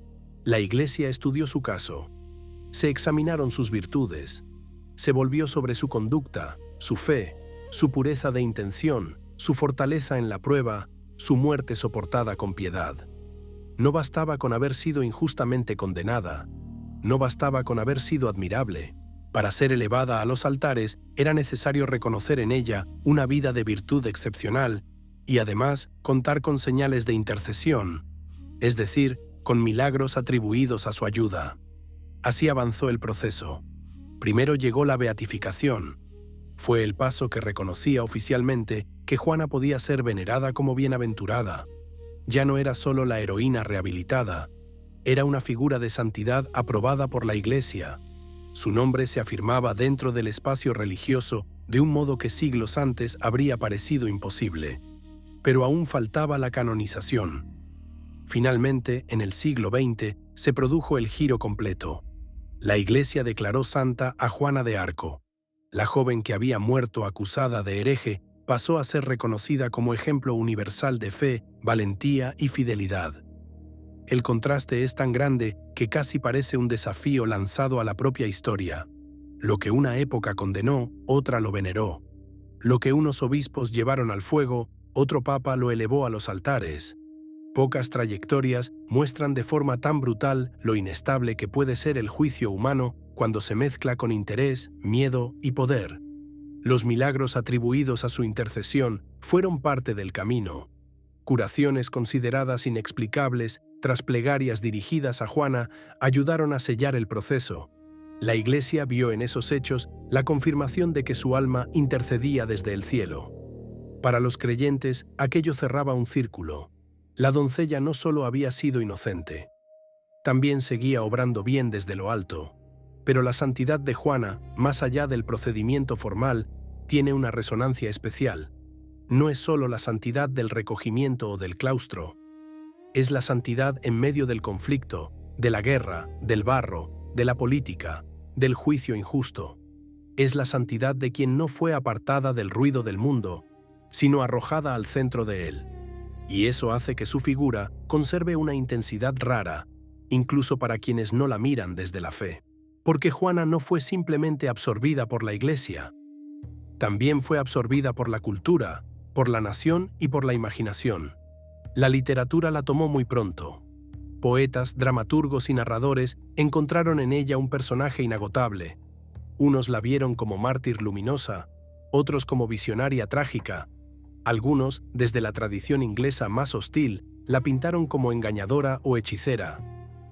La Iglesia estudió su caso. Se examinaron sus virtudes. Se volvió sobre su conducta, su fe, su pureza de intención, su fortaleza en la prueba, su muerte soportada con piedad. No bastaba con haber sido injustamente condenada. No bastaba con haber sido admirable. Para ser elevada a los altares era necesario reconocer en ella una vida de virtud excepcional y además contar con señales de intercesión, es decir, con milagros atribuidos a su ayuda. Así avanzó el proceso. Primero llegó la beatificación. Fue el paso que reconocía oficialmente que Juana podía ser venerada como bienaventurada. Ya no era solo la heroína rehabilitada, era una figura de santidad aprobada por la Iglesia. Su nombre se afirmaba dentro del espacio religioso de un modo que siglos antes habría parecido imposible. Pero aún faltaba la canonización. Finalmente, en el siglo XX, se produjo el giro completo. La Iglesia declaró santa a Juana de Arco. La joven que había muerto acusada de hereje pasó a ser reconocida como ejemplo universal de fe, valentía y fidelidad. El contraste es tan grande que casi parece un desafío lanzado a la propia historia. Lo que una época condenó, otra lo veneró. Lo que unos obispos llevaron al fuego, otro papa lo elevó a los altares. Pocas trayectorias muestran de forma tan brutal lo inestable que puede ser el juicio humano cuando se mezcla con interés, miedo y poder. Los milagros atribuidos a su intercesión fueron parte del camino. Curaciones consideradas inexplicables tras plegarias dirigidas a Juana ayudaron a sellar el proceso. La Iglesia vio en esos hechos la confirmación de que su alma intercedía desde el cielo. Para los creyentes, aquello cerraba un círculo. La doncella no solo había sido inocente, también seguía obrando bien desde lo alto. Pero la santidad de Juana, más allá del procedimiento formal, tiene una resonancia especial. No es solo la santidad del recogimiento o del claustro. Es la santidad en medio del conflicto, de la guerra, del barro, de la política, del juicio injusto. Es la santidad de quien no fue apartada del ruido del mundo, sino arrojada al centro de él. Y eso hace que su figura conserve una intensidad rara, incluso para quienes no la miran desde la fe. Porque Juana no fue simplemente absorbida por la Iglesia. También fue absorbida por la cultura, por la nación y por la imaginación. La literatura la tomó muy pronto. Poetas, dramaturgos y narradores encontraron en ella un personaje inagotable. Unos la vieron como mártir luminosa, otros como visionaria trágica. Algunos, desde la tradición inglesa más hostil, la pintaron como engañadora o hechicera.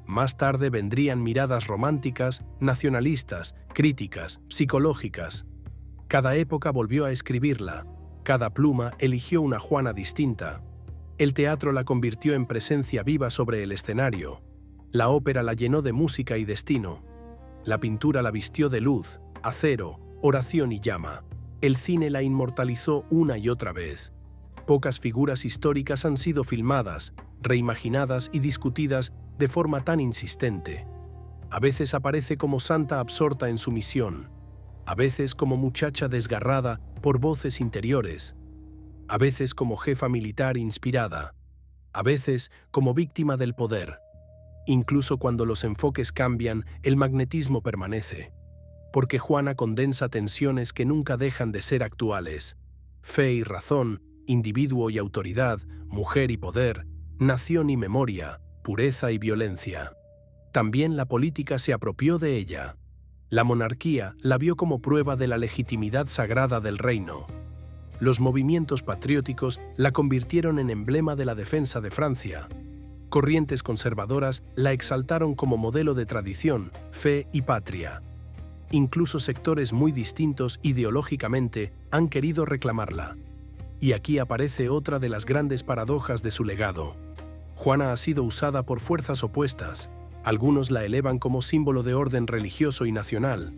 Más tarde vendrían miradas románticas, nacionalistas, críticas, psicológicas. Cada época volvió a escribirla. Cada pluma eligió una Juana distinta. El teatro la convirtió en presencia viva sobre el escenario. La ópera la llenó de música y destino. La pintura la vistió de luz, acero, oración y llama. El cine la inmortalizó una y otra vez. Pocas figuras históricas han sido filmadas, reimaginadas y discutidas de forma tan insistente. A veces aparece como santa absorta en su misión, a veces como muchacha desgarrada por voces interiores, a veces como jefa militar inspirada, a veces como víctima del poder. Incluso cuando los enfoques cambian, el magnetismo permanece, porque Juana condensa tensiones que nunca dejan de ser actuales. Fe y razón, individuo y autoridad, mujer y poder, nación y memoria, pureza y violencia. También la política se apropió de ella. La monarquía la vio como prueba de la legitimidad sagrada del reino. Los movimientos patrióticos la convirtieron en emblema de la defensa de Francia. Corrientes conservadoras la exaltaron como modelo de tradición, fe y patria. Incluso sectores muy distintos ideológicamente han querido reclamarla. Y aquí aparece otra de las grandes paradojas de su legado. Juana ha sido usada por fuerzas opuestas. Algunos la elevan como símbolo de orden religioso y nacional.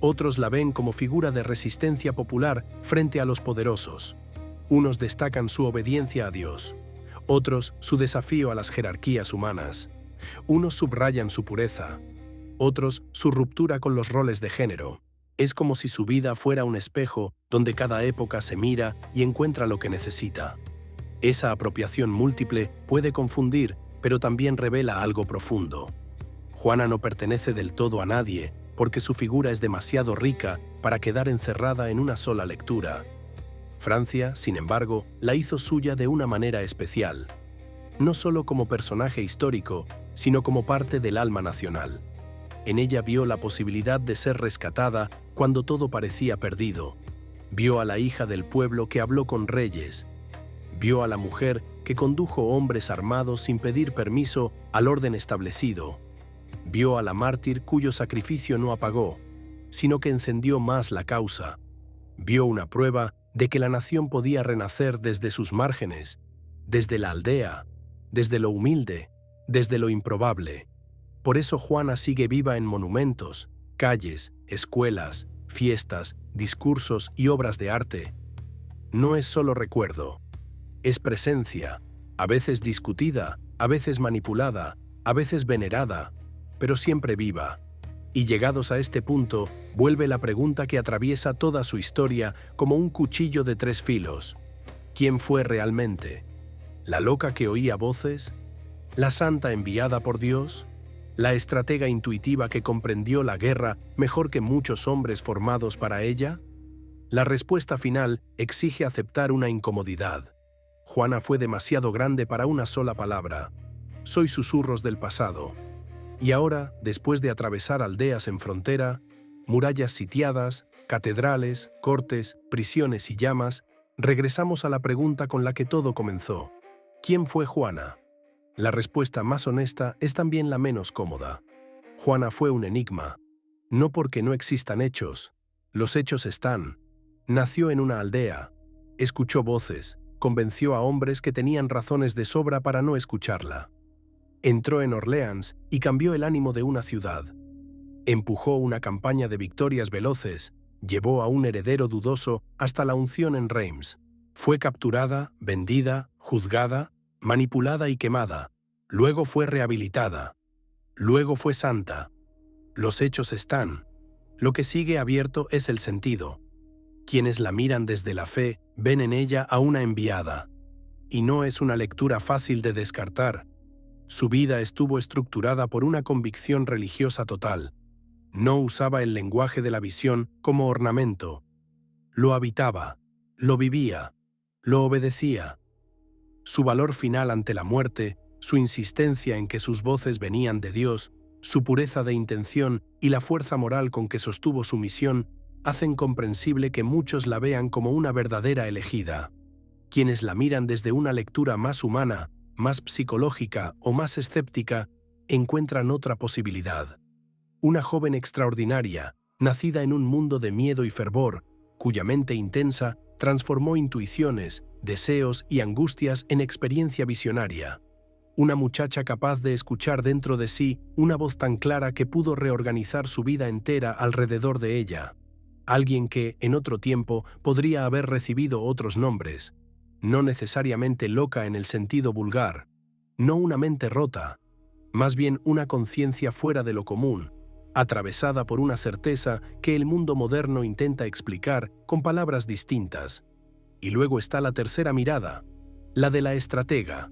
Otros la ven como figura de resistencia popular frente a los poderosos. Unos destacan su obediencia a Dios, otros su desafío a las jerarquías humanas. Unos subrayan su pureza, otros su ruptura con los roles de género. Es como si su vida fuera un espejo donde cada época se mira y encuentra lo que necesita. Esa apropiación múltiple puede confundir, pero también revela algo profundo. Juana no pertenece del todo a nadie, porque su figura es demasiado rica para quedar encerrada en una sola lectura. Francia, sin embargo, la hizo suya de una manera especial, no solo como personaje histórico, sino como parte del alma nacional. En ella vio la posibilidad de ser rescatada cuando todo parecía perdido. Vio a la hija del pueblo que habló con reyes. Vio a la mujer que condujo hombres armados sin pedir permiso al orden establecido. Vio a la mártir cuyo sacrificio no apagó, sino que encendió más la causa. Vio una prueba de que la nación podía renacer desde sus márgenes, desde la aldea, desde lo humilde, desde lo improbable. Por eso Juana sigue viva en monumentos, calles, escuelas, fiestas, discursos y obras de arte. No es solo recuerdo, es presencia, a veces discutida, a veces manipulada, a veces venerada, pero siempre viva. Y llegados a este punto, vuelve la pregunta que atraviesa toda su historia como un cuchillo de tres filos. ¿Quién fue realmente? ¿La loca que oía voces? ¿La santa enviada por Dios? ¿La estratega intuitiva que comprendió la guerra mejor que muchos hombres formados para ella? La respuesta final exige aceptar una incomodidad. Juana fue demasiado grande para una sola palabra. Soy susurros del pasado. Y ahora, después de atravesar aldeas en frontera, murallas sitiadas, catedrales, cortes, prisiones y llamas, regresamos a la pregunta con la que todo comenzó. ¿Quién fue Juana? La respuesta más honesta es también la menos cómoda. Juana fue un enigma. No porque no existan hechos. Los hechos están. Nació en una aldea. Escuchó voces. Convenció a hombres que tenían razones de sobra para no escucharla. Entró en Orleans y cambió el ánimo de una ciudad. Empujó una campaña de victorias veloces, llevó a un heredero dudoso hasta la unción en Reims. Fue capturada, vendida, juzgada, manipulada y quemada. Luego fue rehabilitada. Luego fue santa. Los hechos están. Lo que sigue abierto es el sentido. Quienes la miran desde la fe ven en ella a una enviada. Y no es una lectura fácil de descartar. Su vida estuvo estructurada por una convicción religiosa total. No usaba el lenguaje de la visión como ornamento. Lo habitaba, lo vivía, lo obedecía. Su valor final ante la muerte, su insistencia en que sus voces venían de Dios, su pureza de intención y la fuerza moral con que sostuvo su misión, hacen comprensible que muchos la vean como una verdadera elegida. Quienes la miran desde una lectura más humana, más psicológica o más escéptica, encuentran otra posibilidad. Una joven extraordinaria, nacida en un mundo de miedo y fervor, cuya mente intensa transformó intuiciones, deseos y angustias en experiencia visionaria. Una muchacha capaz de escuchar dentro de sí una voz tan clara que pudo reorganizar su vida entera alrededor de ella. Alguien que, en otro tiempo, podría haber recibido otros nombres. No necesariamente loca en el sentido vulgar, no una mente rota, más bien una conciencia fuera de lo común, atravesada por una certeza que el mundo moderno intenta explicar con palabras distintas. Y luego está la tercera mirada, la de la estratega,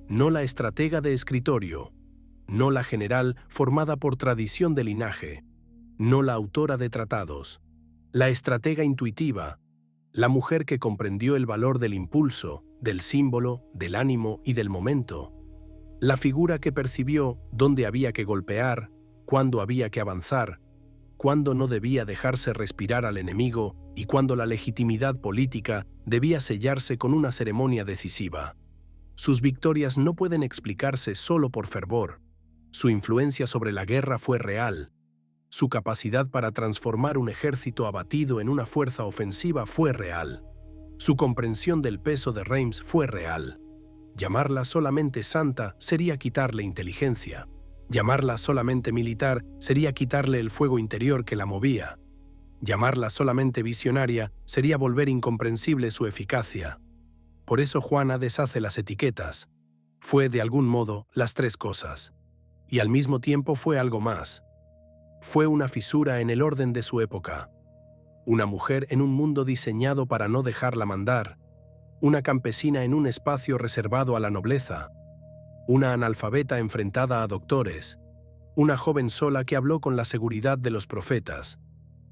no la estratega de escritorio, no la general formada por tradición de linaje, no la autora de tratados, la estratega intuitiva, la mujer que comprendió el valor del impulso, del símbolo, del ánimo y del momento. La figura que percibió dónde había que golpear, cuándo había que avanzar, cuándo no debía dejarse respirar al enemigo y cuándo la legitimidad política debía sellarse con una ceremonia decisiva. Sus victorias no pueden explicarse solo por fervor. Su influencia sobre la guerra fue real. Su capacidad para transformar un ejército abatido en una fuerza ofensiva fue real. Su comprensión del peso de Reims fue real. Llamarla solamente santa sería quitarle inteligencia. Llamarla solamente militar sería quitarle el fuego interior que la movía. Llamarla solamente visionaria sería volver incomprensible su eficacia. Por eso Juana deshace las etiquetas. Fue, de algún modo, las tres cosas. Y al mismo tiempo fue algo más. Fue una fisura en el orden de su época. Una mujer en un mundo diseñado para no dejarla mandar. Una campesina en un espacio reservado a la nobleza. Una analfabeta enfrentada a doctores. Una joven sola que habló con la seguridad de los profetas.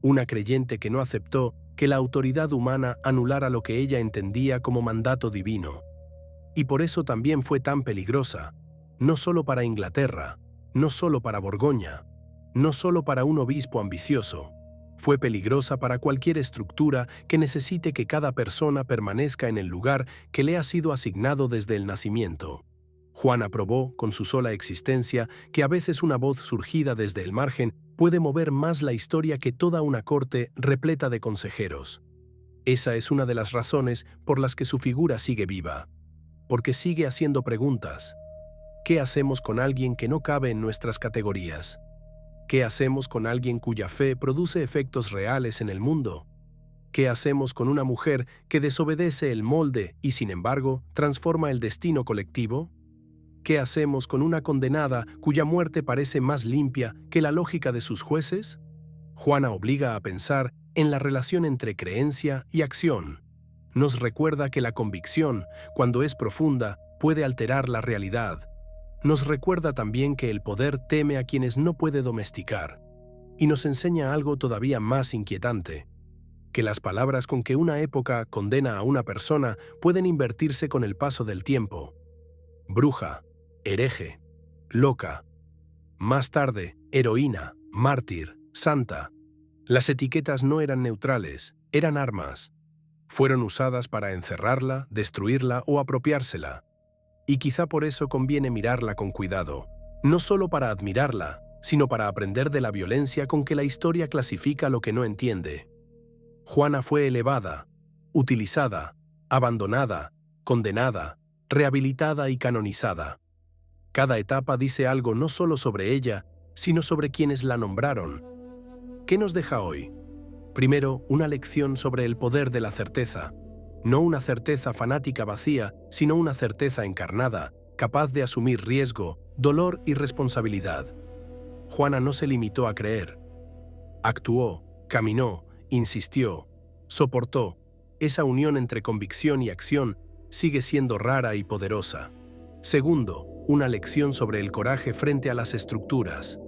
Una creyente que no aceptó que la autoridad humana anulara lo que ella entendía como mandato divino. Y por eso también fue tan peligrosa, no solo para Inglaterra, no solo para Borgoña, no solo para un obispo ambicioso. Fue peligrosa para cualquier estructura que necesite que cada persona permanezca en el lugar que le ha sido asignado desde el nacimiento. Juana probó, con su sola existencia, que a veces una voz surgida desde el margen puede mover más la historia que toda una corte repleta de consejeros. Esa es una de las razones por las que su figura sigue viva. Porque sigue haciendo preguntas. ¿Qué hacemos con alguien que no cabe en nuestras categorías? ¿Qué hacemos con alguien cuya fe produce efectos reales en el mundo? ¿Qué hacemos con una mujer que desobedece el molde y, sin embargo, transforma el destino colectivo? ¿Qué hacemos con una condenada cuya muerte parece más limpia que la lógica de sus jueces? Juana obliga a pensar en la relación entre creencia y acción. Nos recuerda que la convicción, cuando es profunda, puede alterar la realidad. Nos recuerda también que el poder teme a quienes no puede domesticar. Y nos enseña algo todavía más inquietante, que las palabras con que una época condena a una persona pueden invertirse con el paso del tiempo. Bruja, hereje, loca. Más tarde, heroína, mártir, santa. Las etiquetas no eran neutrales, eran armas. Fueron usadas para encerrarla, destruirla o apropiársela. Y quizá por eso conviene mirarla con cuidado, no solo para admirarla, sino para aprender de la violencia con que la historia clasifica lo que no entiende. Juana fue elevada, utilizada, abandonada, condenada, rehabilitada y canonizada. Cada etapa dice algo no solo sobre ella, sino sobre quienes la nombraron. ¿Qué nos deja hoy? Primero, una lección sobre el poder de la certeza. No una certeza fanática vacía, sino una certeza encarnada, capaz de asumir riesgo, dolor y responsabilidad. Juana no se limitó a creer. Actuó, caminó, insistió, soportó. Esa unión entre convicción y acción sigue siendo rara y poderosa. Segundo, una lección sobre el coraje frente a las estructuras.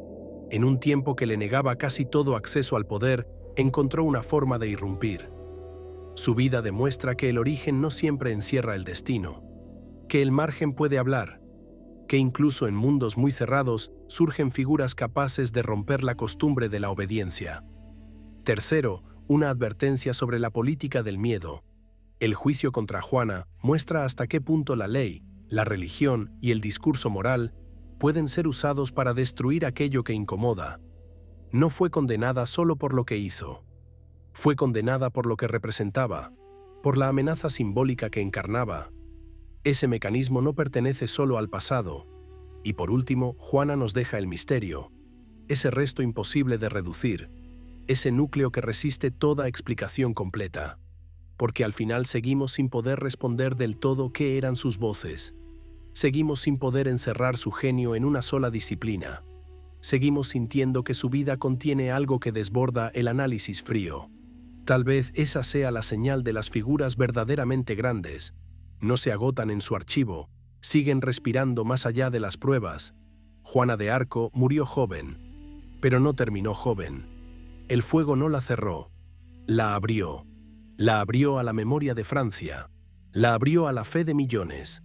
En un tiempo que le negaba casi todo acceso al poder, encontró una forma de irrumpir. Su vida demuestra que el origen no siempre encierra el destino, que el margen puede hablar, que incluso en mundos muy cerrados surgen figuras capaces de romper la costumbre de la obediencia. Tercero, una advertencia sobre la política del miedo. El juicio contra Juana muestra hasta qué punto la ley, la religión y el discurso moral pueden ser usados para destruir aquello que incomoda. No fue condenada solo por lo que hizo. Fue condenada por lo que representaba, por la amenaza simbólica que encarnaba. Ese mecanismo no pertenece solo al pasado. Y por último, Juana nos deja el misterio, ese resto imposible de reducir, ese núcleo que resiste toda explicación completa. Porque al final seguimos sin poder responder del todo qué eran sus voces. Seguimos sin poder encerrar su genio en una sola disciplina. Seguimos sintiendo que su vida contiene algo que desborda el análisis frío. Tal vez esa sea la señal de las figuras verdaderamente grandes. No se agotan en su archivo, siguen respirando más allá de las pruebas. Juana de Arco murió joven, pero no terminó joven. El fuego no la cerró, la abrió. La abrió a la memoria de Francia, la abrió a la fe de millones,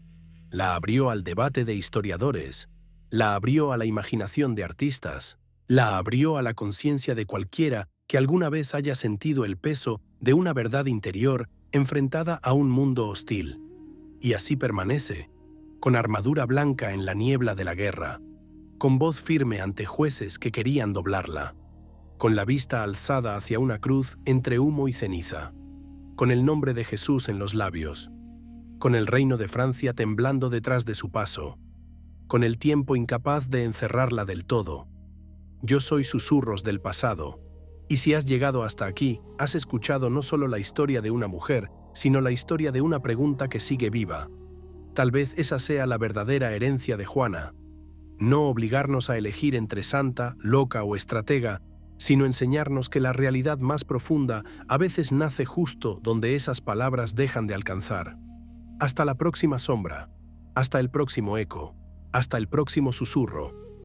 la abrió al debate de historiadores, la abrió a la imaginación de artistas, la abrió a la conciencia de cualquiera que alguna vez haya sentido el peso de una verdad interior enfrentada a un mundo hostil. Y así permanece, con armadura blanca en la niebla de la guerra, con voz firme ante jueces que querían doblarla, con la vista alzada hacia una cruz entre humo y ceniza, con el nombre de Jesús en los labios, con el reino de Francia temblando detrás de su paso, con el tiempo incapaz de encerrarla del todo. Yo soy susurros del pasado, Y si has llegado hasta aquí, has escuchado no solo la historia de una mujer, sino la historia de una pregunta que sigue viva. Tal vez esa sea la verdadera herencia de Juana. No obligarnos a elegir entre santa, loca o estratega, sino enseñarnos que la realidad más profunda a veces nace justo donde esas palabras dejan de alcanzar. Hasta la próxima sombra, hasta el próximo eco, hasta el próximo susurro.